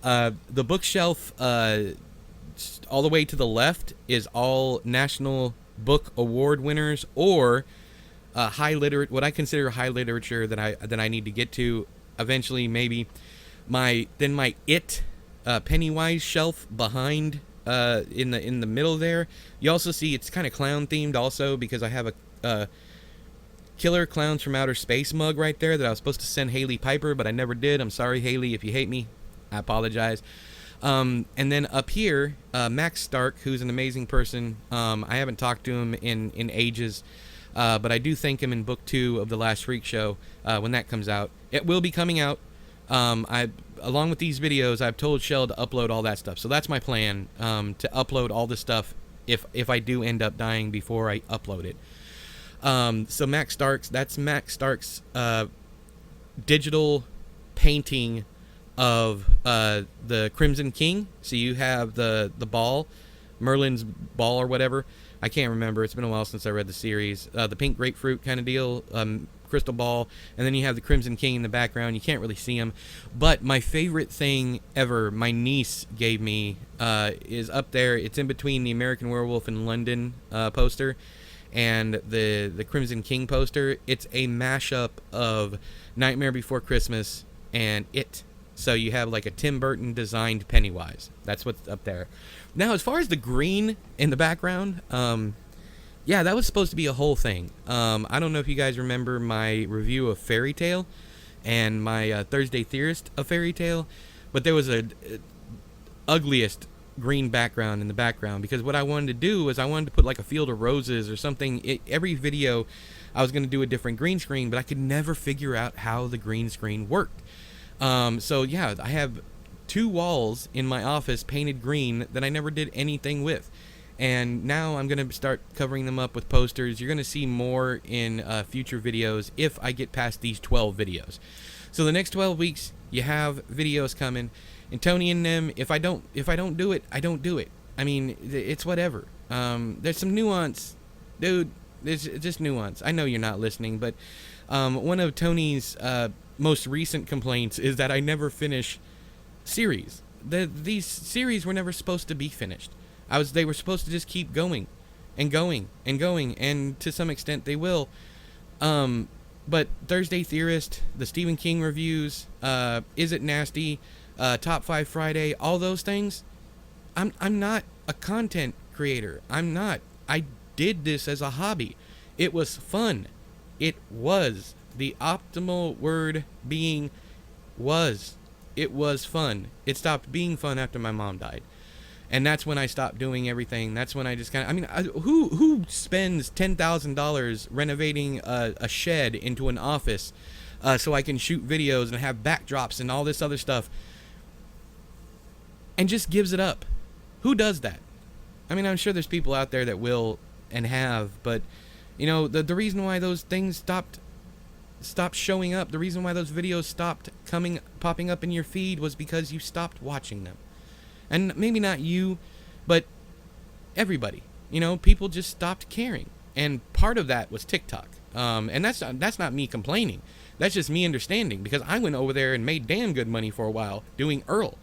The bookshelf all the way to the left is all National Book Award winners, or what I consider high literature that I need to get to eventually, maybe. My It Pennywise shelf behind in the middle there. You also see it's kind of clown themed also, because I have a Killer Clowns from Outer Space mug right there that I was supposed to send Haley Piper, but I never did. I'm sorry, Haley, if you hate me. I apologize. And then up here, Max Stark, who's an amazing person. I haven't talked to him in ages, but I do thank him in book 2 of The Last Freak Show when that comes out. It will be coming out. Along with these videos, I've told Shell to upload all that stuff. So that's my plan, to upload all this stuff if I do end up dying before I upload it. So that's Max Stark's digital painting of the Crimson King. So you have the ball, Merlin's ball or whatever. I can't remember. It's been a while since I read the series. The pink grapefruit kind of deal, crystal ball, and then you have the Crimson King in the background. You can't really see him. But my favorite thing ever, my niece gave me, is up there. It's in between the American Werewolf in London poster and the Crimson King poster. It's a mashup of Nightmare Before Christmas and It. So you have like a Tim Burton designed Pennywise. That's what's up there. Now, as far as the green in the background, yeah, that was supposed to be a whole thing. I don't know if you guys remember my review of Fairy Tale and my Thursday Theorist of Fairy Tale, but there was a ugliest green background in the background, because what I wanted to do was I wanted to put like a field of roses or something. Every video I was going to do a different green screen, but I could never figure out how the green screen worked. So yeah, I have 2 walls in my office painted green that I never did anything with. And now I'm going to start covering them up with posters. You're going to see more in future videos if I get past these 12 videos. So the next 12 weeks, you have videos coming. And Tony and them, if I don't do it, I don't do it. I mean, it's whatever. There's some nuance. Dude, there's just nuance. I know you're not listening, but one of Tony's most recent complaints is that I never finish series. These series were never supposed to be finished. They were supposed to just keep going and going and going, and to some extent they will. But Thursday Theorist, the Stephen King reviews, Is It Nasty, Top 5 Friday, all those things, I'm not a content creator. I'm not. I did this as a hobby. It was fun. It was. The optimal word being was. It was fun. It stopped being fun after my mom died. And that's when I stopped doing everything. That's when I just kind of... I mean, who spends $10,000 renovating a shed into an office so I can shoot videos and have backdrops and all this other stuff and just gives it up? Who does that? I mean, I'm sure there's people out there that will and have, but, you know, the reason why those things stopped showing up, the reason why those videos stopped popping up in your feed was because you stopped watching them. And maybe not you, but everybody. You know, people just stopped caring. And part of that was TikTok. And that's not me complaining. That's just me understanding, because I went over there and made damn good money for a while doing Earl.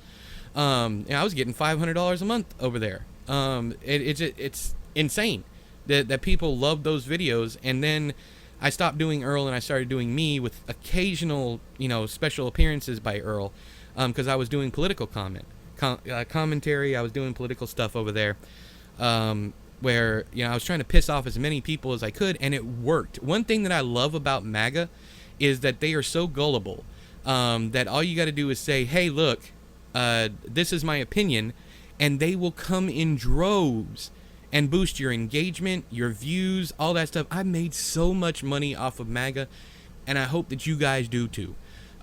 And I was getting $500 a month over there. It's insane that people love those videos. And then I stopped doing Earl and I started doing me with occasional, you know, special appearances by Earl, because I was doing political commentary. I was doing political stuff over there, where, you know, I was trying to piss off as many people as I could, and it worked. One thing that I love about MAGA is that they are so gullible, that all you got to do is say, hey, look, this is my opinion, and they will come in droves and boost your engagement, your views, all that stuff. I've made so much money off of MAGA, and I hope that you guys do too.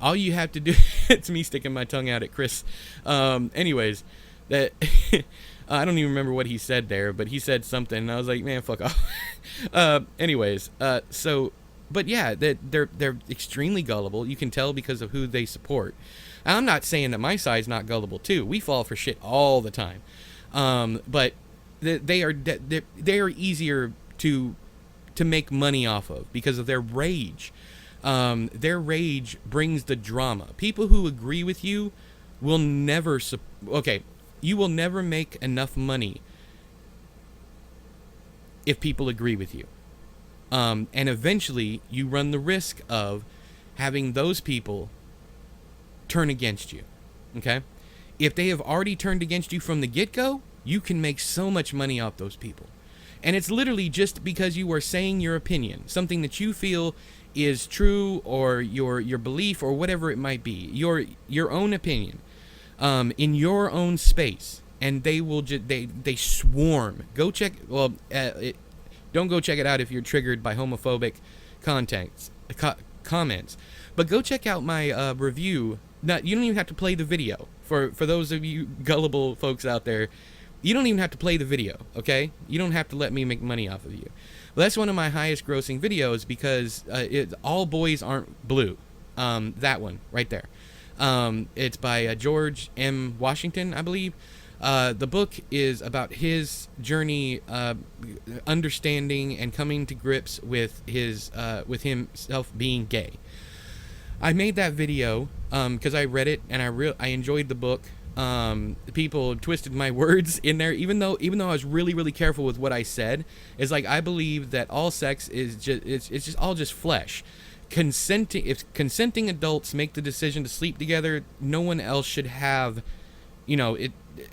All you have to do... It's me sticking my tongue out at Chris. Anyways, that... I don't even remember what he said there, but he said something, and I was like, man, fuck off. Anyways, but yeah, they're extremely gullible. You can tell because of who they support. I'm not saying that my side's not gullible too. We fall for shit all the time. But they are easier to make money off of because of their rage. Their rage brings the drama. People who agree with you will never... you will never make enough money if people agree with you. And eventually, you run the risk of having those people turn against you. Okay? If they have already turned against you from the get-go, you can make so much money off those people. And it's literally just because you are saying your opinion, something that you feel is true, or your belief, or whatever it might be, your own opinion, in your own space, and they will they swarm. Go check. Well, don't go check it out if you're triggered by homophobic comments, but go check out my review. Now, you don't even have to play the video. For those of you gullible folks out there, you don't even have to play the video. Okay, you don't have to let me make money off of you. Well, that's one of my highest grossing videos because All Boys Aren't Blue. That one right there. It's by George M. Washington, I believe. The book is about his journey, understanding and coming to grips with with himself being gay. I made that video because I read it and I enjoyed the book. People twisted my words in there, even though I was really careful with what I said. It's like, I believe that all sex is just all just flesh. If consenting adults make the decision to sleep together, no one else should have,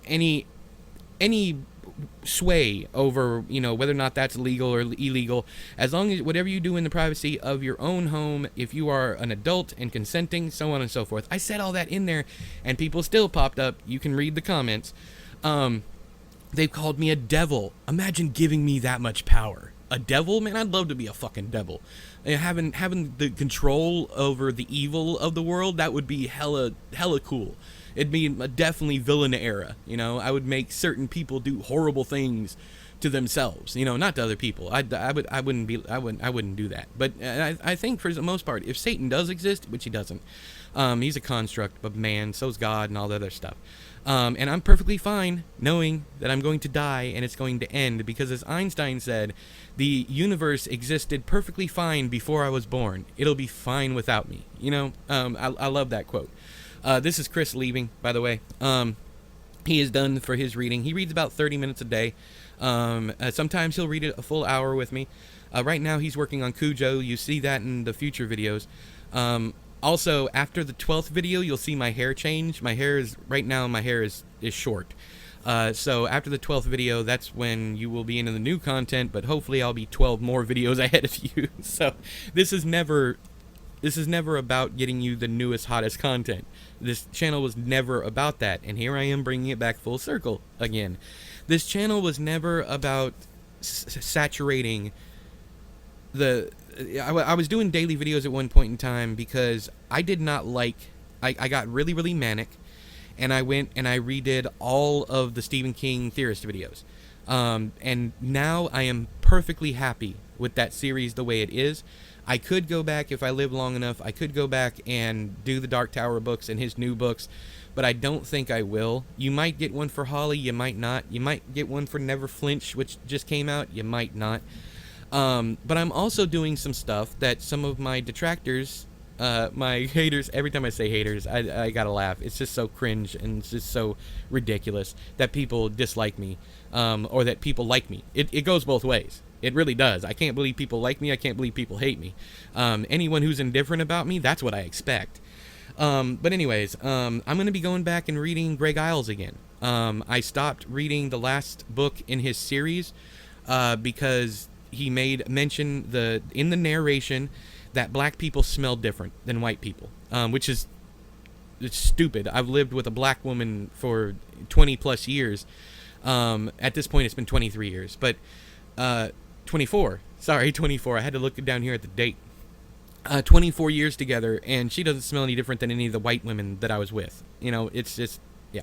any sway over, whether or not that's legal or illegal. As long as whatever you do in the privacy of your own home, if you are an adult and consenting, so on and so forth. I said all that in there, and people still popped up. You can read the comments. They've called me a devil. Imagine giving me that much power. A devil? Man, I'd love to be a fucking devil. Having the control over the evil of the world, that would be hella cool. It'd be definitely villain era, I would make certain people do horrible things to themselves, not to other people. I wouldn't do that. But I think for the most part, if Satan does exist, which he doesn't, he's a construct of man, so's God and all the other stuff. And I'm perfectly fine knowing that I'm going to die and it's going to end, because as Einstein said, the universe existed perfectly fine before I was born. It'll be fine without me. I love that quote. This is Chris leaving, by the way. He is done for his reading. He reads about 30 minutes a day. Sometimes he'll read it a full hour with me. Right now he's working on Cujo. You see that in the future videos. Also, after the 12th video, you'll see my hair change. My hair is short. So after the 12th video, that's when you will be into the new content, but hopefully I'll be 12 more videos ahead of you. So this is never about getting you the newest, hottest content. This channel was never about that, and here I am bringing it back full circle again. This channel was never about saturating the... I was doing daily videos at one point in time because I did not like... I got really, really manic, and I went and I redid all of the Stephen King theorist videos. And now I am perfectly happy with that series the way it is. I could go back, if I live long enough, I could go back and do the Dark Tower books and his new books, but I don't think I will. You might get one for Holly, you might not. You might get one for Never Flinch, which just came out, you might not. But I'm also doing some stuff that some of my detractors, my haters, every time I say haters, I gotta laugh. It's just so cringe and it's just so ridiculous that people dislike me, or that people like me. It goes both ways. It really does. I can't believe people like me. I can't believe people hate me. Anyone who's indifferent about me, that's what I expect. But anyways, I'm going to be going back and reading Greg Iles again. I stopped reading the last book in his series because he made mention in the narration that black people smell different than white people, which is it's stupid. I've lived with a black woman for 20 plus years. At this point, it's been 23 years, but 24. Sorry, 24. I had to look down here at the date. 24 years together, and she doesn't smell any different than any of the white women that I was with. It's just, yeah.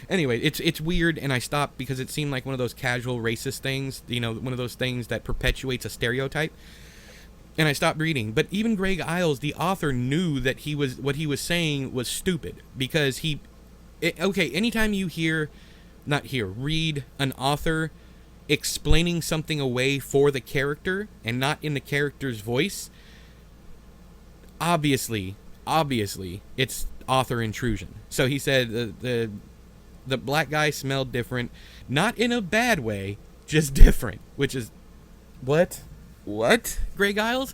Anyway, it's weird, and I stopped because it seemed like one of those casual racist things, one of those things that perpetuates a stereotype. And I stopped reading. But even Greg Iles, the author, knew that what he was saying was stupid, because anytime you read an author explaining something away for the character and not in the character's voice, obviously it's author intrusion. So he said the black guy smelled different, not in a bad way, just different, which is what Greg Iles.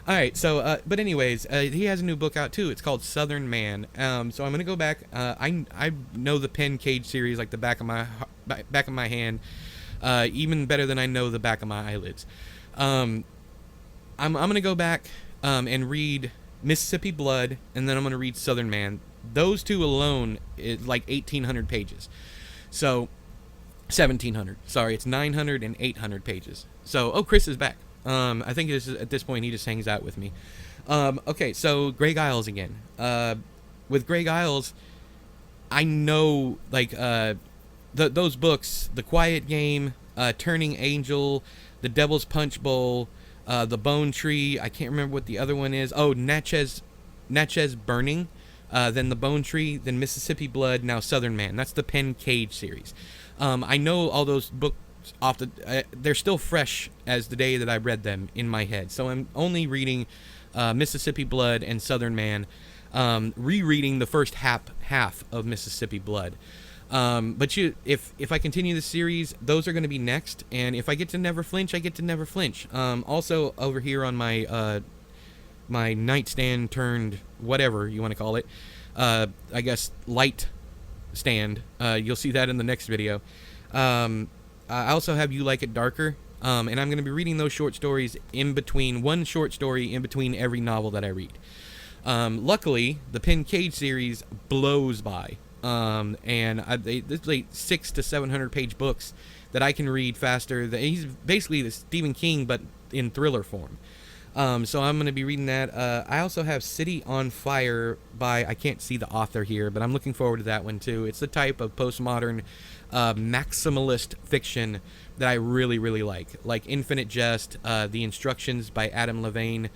All right, so but anyways, he has a new book out too. It's called Southern Man. So I'm gonna go back. I know the Pen Cage series like the back of my hand. Even better than I know the back of my eyelids. I'm gonna go back and read Mississippi Blood, and then I'm gonna read Southern Man. Those two alone is like 1,800 pages. So 1,700. Sorry, it's 900 and 800 pages. So Chris is back. I think at this point he just hangs out with me. Okay, so Greg Iles again. With Greg Iles, I know those books, The Quiet Game, Turning Angel, The Devil's Punch Bowl, The Bone Tree. I can't remember what the other one is. Oh, Natchez Burning, then The Bone Tree, then Mississippi Blood, now Southern Man. That's the Pen Cage series. I know all those books they're still fresh as the day that I read them in my head. So I'm only reading Mississippi Blood and Southern Man, rereading the first half of Mississippi Blood. But if I continue the series, those are going to be next. And if I get to Never Flinch, I get to Never Flinch. Also over here on my my nightstand turned whatever you want to call it, I guess light stand. You'll see that in the next video. I also have You Like It Darker, and I'm going to be reading those short stories one short story in between every novel that I read. Luckily, the Pen Cage series blows by. And there's like 600 to 700 page books that I can read faster. He's basically the Stephen King, but in thriller form. So I'm going to be reading that. I also have City on Fire by, I can't see the author here, but I'm looking forward to that one too. It's the type of postmodern maximalist fiction that I really, really like Infinite Jest, The Instructions by Adam Levine.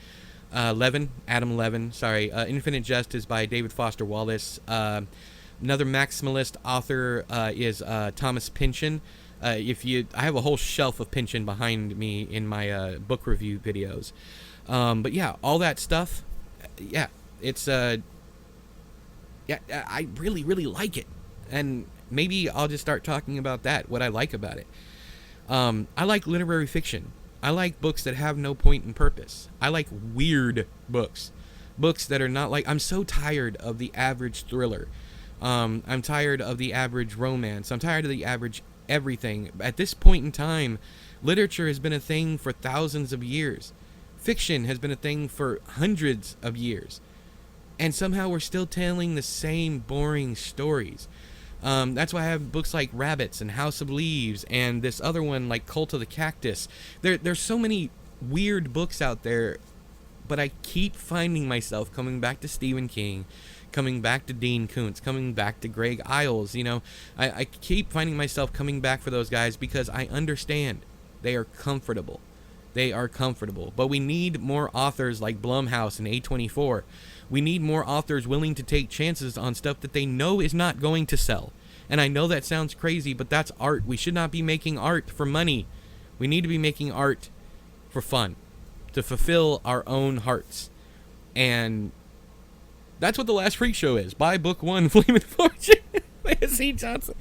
Adam Levin, sorry. Infinite Jest is by David Foster Wallace. Another maximalist author is Thomas Pynchon. I have a whole shelf of Pynchon behind me in my book review videos. But yeah, all that stuff. Yeah, it's I really, really like it, and maybe I'll just start talking about that. What I like about it. I like literary fiction. I like books that have no point and purpose. I like weird books. Books that are not like... I'm so tired of the average thriller. I'm tired of the average romance. I'm tired of the average everything. At this point in time, literature has been a thing for thousands of years. Fiction has been a thing for hundreds of years. And somehow we're still telling the same boring stories. That's why I have books like Rabbits and House of Leaves and this other one like Cult of the Cactus. There's so many weird books out there, but I keep finding myself coming back to Stephen King, coming back to Dean Koontz, coming back to Greg Iles. You know, I keep finding myself coming back for those guys because I understand they are comfortable. They are comfortable. But we need more authors like Blumhouse and A24. We need more authors willing to take chances on stuff that they know is not going to sell. And I know that sounds crazy, but that's art. We should not be making art for money. We need to be making art for fun, to fulfill our own hearts. And that's what The Last Freak Show is. Buy book 1, Flame and Fortune. C. Johnson.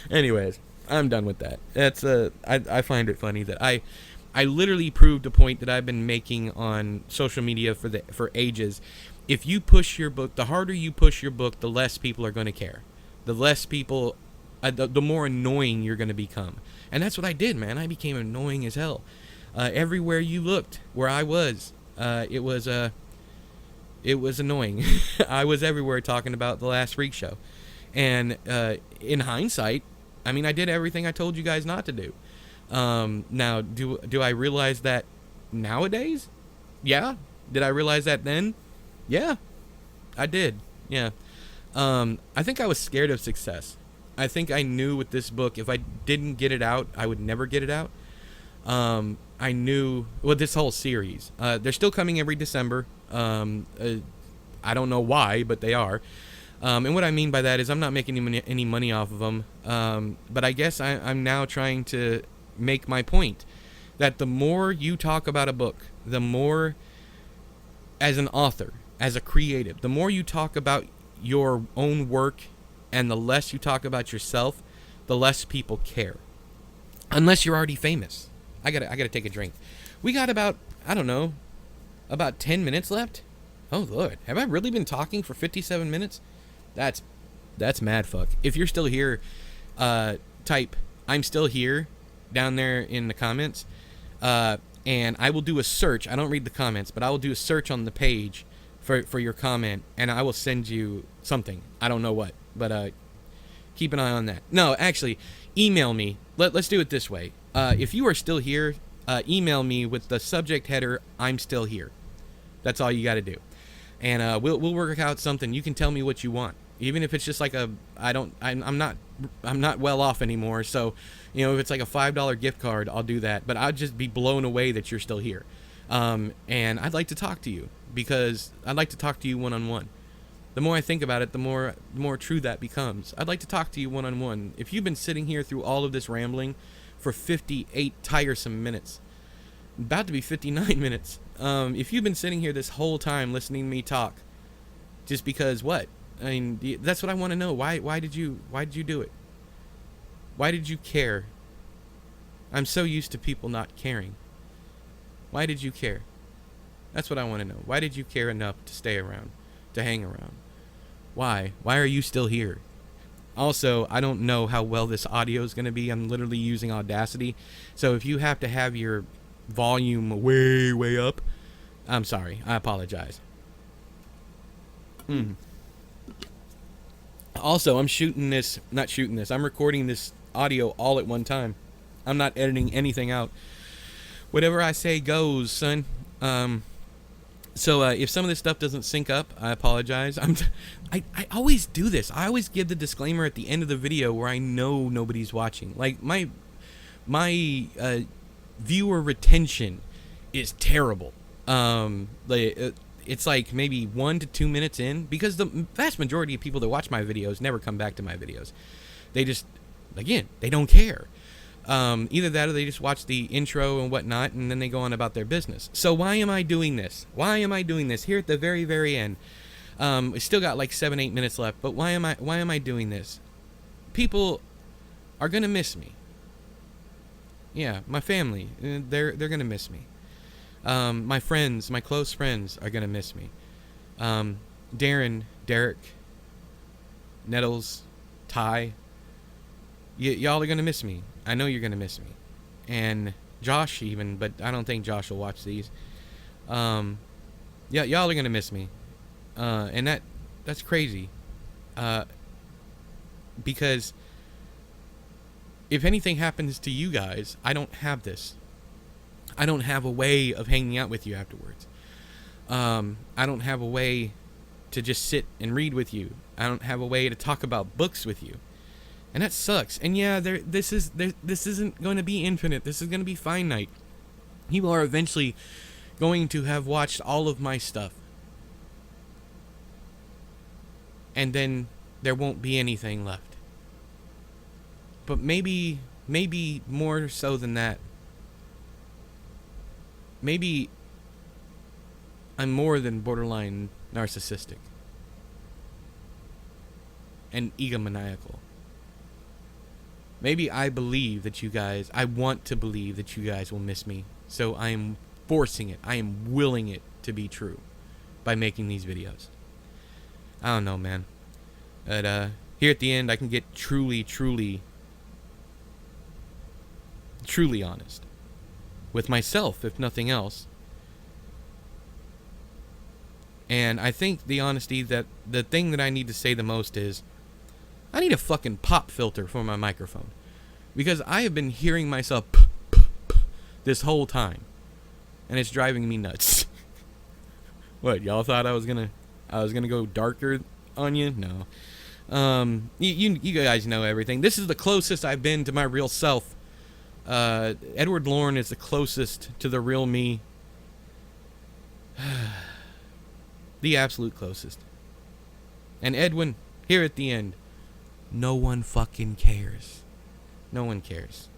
Anyways, I'm done with that. That's I find it funny that I literally proved a point that I've been making on social media for ages. If you push your book, the harder you push your book, the less people are going to care. The less people, the more annoying you're going to become. And that's what I did, man. I became annoying as hell. Everywhere you looked, where I was, it was annoying. I was everywhere talking about The Last Freak Show. And in hindsight, I mean, I did everything I told you guys not to do. Now, do I realize that nowadays? Yeah. Did I realize that then? Yeah, I did. Yeah. I think I was scared of success. I think I knew with this book, if I didn't get it out, I would never get it out. I knew with this whole series. They're still coming every December. I don't know why, but they are. And what I mean by that is I'm not making any money off of them. But I guess I'm now trying to make my point that the more you talk about a book, the more, as an author, as a creative, the more you talk about your own work and the less you talk about yourself, the less people care. Unless you're already famous. I gotta take a drink. We got about 10 minutes left. Oh Lord, have I really been talking for 57 minutes? That's mad fuck. If you're still here, type "I'm still here" down there in the comments, and I will do a search. I don't read the comments, but I will do a search on the page for your comment, and I will send you something. I don't know what, but keep an eye on that. No, actually, email me. Let's do it this way. If you are still here, email me with the subject header "I'm still here." That's all you got to do, and we'll work out something. You can tell me what you want, even if it's just like I'm not well off anymore. So, you know, if it's like a $5 gift card, I'll do that. But I'd just be blown away that you're still here, and I'd like to talk to you. Because I'd like to talk to you one-on-one. The more I think about it, the more true that becomes. I'd like to talk to you one-on-one. If you've been sitting here through all of this rambling for 58 tiresome minutes, about to be 59 minutes, if you've been sitting here this whole time listening to me talk, just because what? I mean, that's what I want to know. Why did you do it? Why did you care? I'm so used to people not caring. Why did you care? That's what I want to know. Why did you care enough to stay around, to hang around? Why? Why are you still here? Also, I don't know how well this audio is going to be. I'm literally using Audacity. So if you have to have your volume way, way up, I'm sorry. I apologize. Also, I'm I'm recording this audio all at one time. I'm not editing anything out. Whatever I say goes, son. So if some of this stuff doesn't sync up, I apologize. I always do this. I always give the disclaimer at the end of the video where I know nobody's watching. Like my viewer retention is terrible. It's like maybe 1 to 2 minutes in, because the vast majority of people that watch my videos never come back to my videos. They just, again, they don't care. Either that or they just watch the intro and whatnot, and then they go on about their business. So why am I doing this? Why am I doing this here at the very, very end? We still got like 7-8 minutes left, but why am I doing this? People are gonna miss me. Yeah, my family, they're gonna miss me. My friends, my close friends are gonna miss me. Darren, Derek, Nettles, Ty, y'all are gonna miss me. I know you're gonna miss me, and Josh even, but I don't think Josh will watch these. Yeah, y'all are gonna miss me, and that's crazy. Because if anything happens to you guys, I don't have this. I don't have a way of hanging out with you afterwards. I don't have a way to just sit and read with you. I don't have a way to talk about books with you. And that sucks. And yeah, this isn't going to be infinite. This is going to be finite. You are eventually going to have watched all of my stuff. And then there won't be anything left. But maybe more so than that. Maybe I'm more than borderline narcissistic and egomaniacal. Maybe I want to believe that you guys will miss me. So I am forcing it. I am willing it to be true by making these videos. I don't know, man. But here at the end, I can get truly honest with myself, if nothing else. And I think the honesty, that the thing that I need to say the most is, I need a fucking pop filter for my microphone, because I have been hearing myself this whole time, and it's driving me nuts. What, y'all thought I was gonna go darker on you? No. You guys know everything. This is the closest I've been to my real self. Edward Lorn is the closest to the real me. The absolute closest. And Edwin, here at the end, no one fucking cares. No one cares.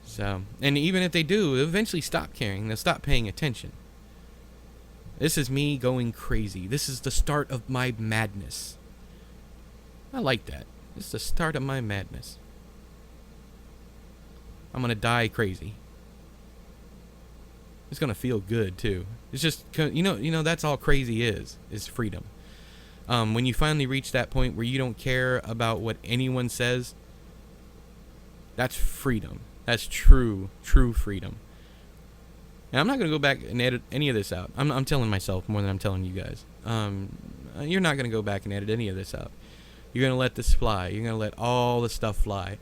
So, and even if they do, they'll eventually stop caring. They'll stop paying attention. This is me going crazy. This is the start of my madness. I like that. This is the start of my madness. I'm gonna die crazy. It's gonna feel good too. It's just, you know, that's all crazy is freedom. When you finally reach that point where you don't care about what anyone says, that's freedom. That's true freedom. And I'm not going to go back and edit any of this out. I'm telling myself more than I'm telling you guys. You're not going to go back and edit any of this out. You're going to let this fly. You're going to let all the stuff fly.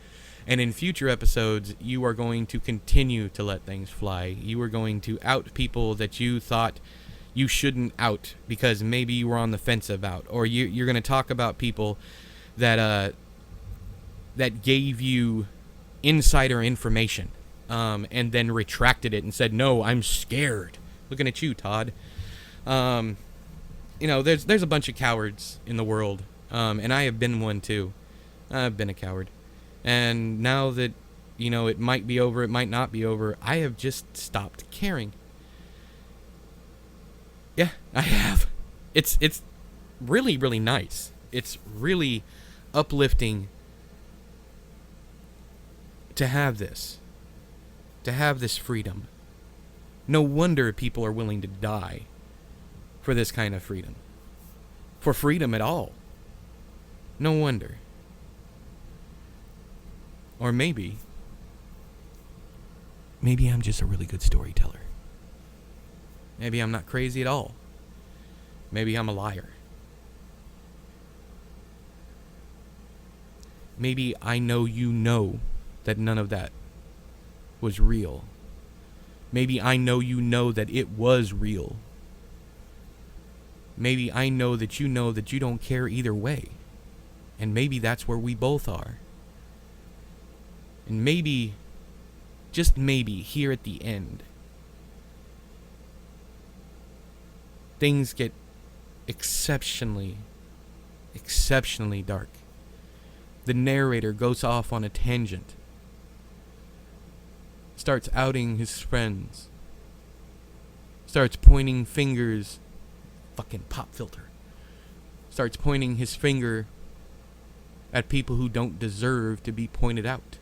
And in future episodes, you are going to continue to let things fly. You are going to out people that you thought you shouldn't out because maybe you were on the fence about, or you're going to talk about people that gave you insider information, and then retracted it and said, no, I'm scared. Looking at you, Todd. You know, there's a bunch of cowards in the world, and I have been one too. I've been a coward, and now that, you know, it might be over, it might not be over, I have just stopped caring. Yeah, I have. It's really, really nice. It's really uplifting to have this freedom. No wonder people are willing to die for this kind of freedom. For freedom at all. No wonder. Or maybe I'm just a really good storyteller. Maybe I'm not crazy at all. Maybe I'm a liar. Maybe I know you know that none of that was real. Maybe I know you know that it was real. maybe I know that you don't care either way. And maybe that's where we both are. And maybe, just maybe, here at the end, things get exceptionally dark. The narrator goes off on a tangent, starts outing his friends, starts pointing fingers, fucking pop filter, starts pointing his finger at people who don't deserve to be pointed out.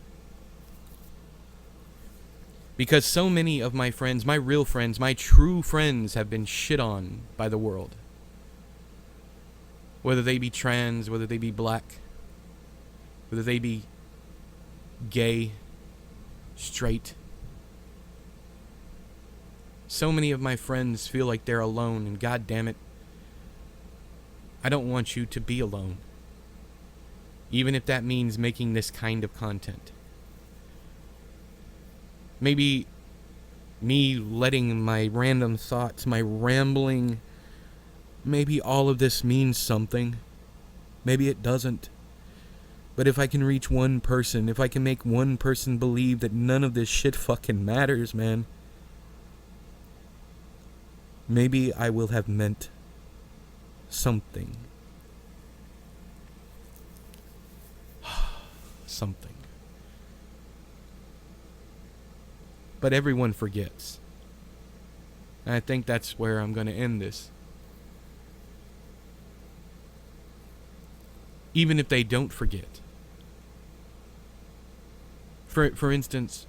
Because so many of my friends, my real friends, my true friends, have been shit on by the world. Whether they be trans, whether they be black, whether they be gay, straight. So many of my friends feel like they're alone, and god damn it, I don't want you to be alone. Even if that means making this kind of content. Maybe me letting my random thoughts, my rambling, maybe all of this means something. Maybe it doesn't. But if I can reach one person, if I can make one person believe that none of this shit fucking matters, man, maybe I will have meant something. Something. But everyone forgets. And I think that's where I'm going to end this. Even if they don't forget. For instance,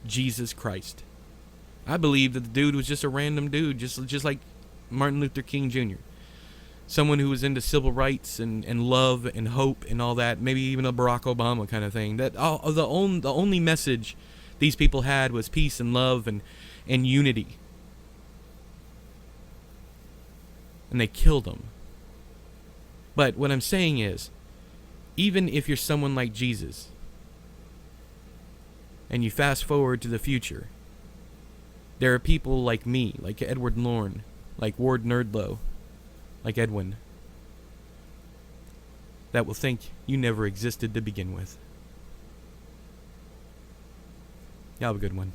Jesus Christ. I believe that the dude was just a random dude, just like Martin Luther King Jr. Someone who was into civil rights and love and hope and all that. Maybe even a Barack Obama kind of thing. That the only message these people had was peace and love and unity. And they killed them. But what I'm saying is, even if you're someone like Jesus, and you fast forward to the future, there are people like me, like Edward Lorn, like Ward Nerdlow, like Edwin, that will think you never existed to begin with. Y'all have a good one.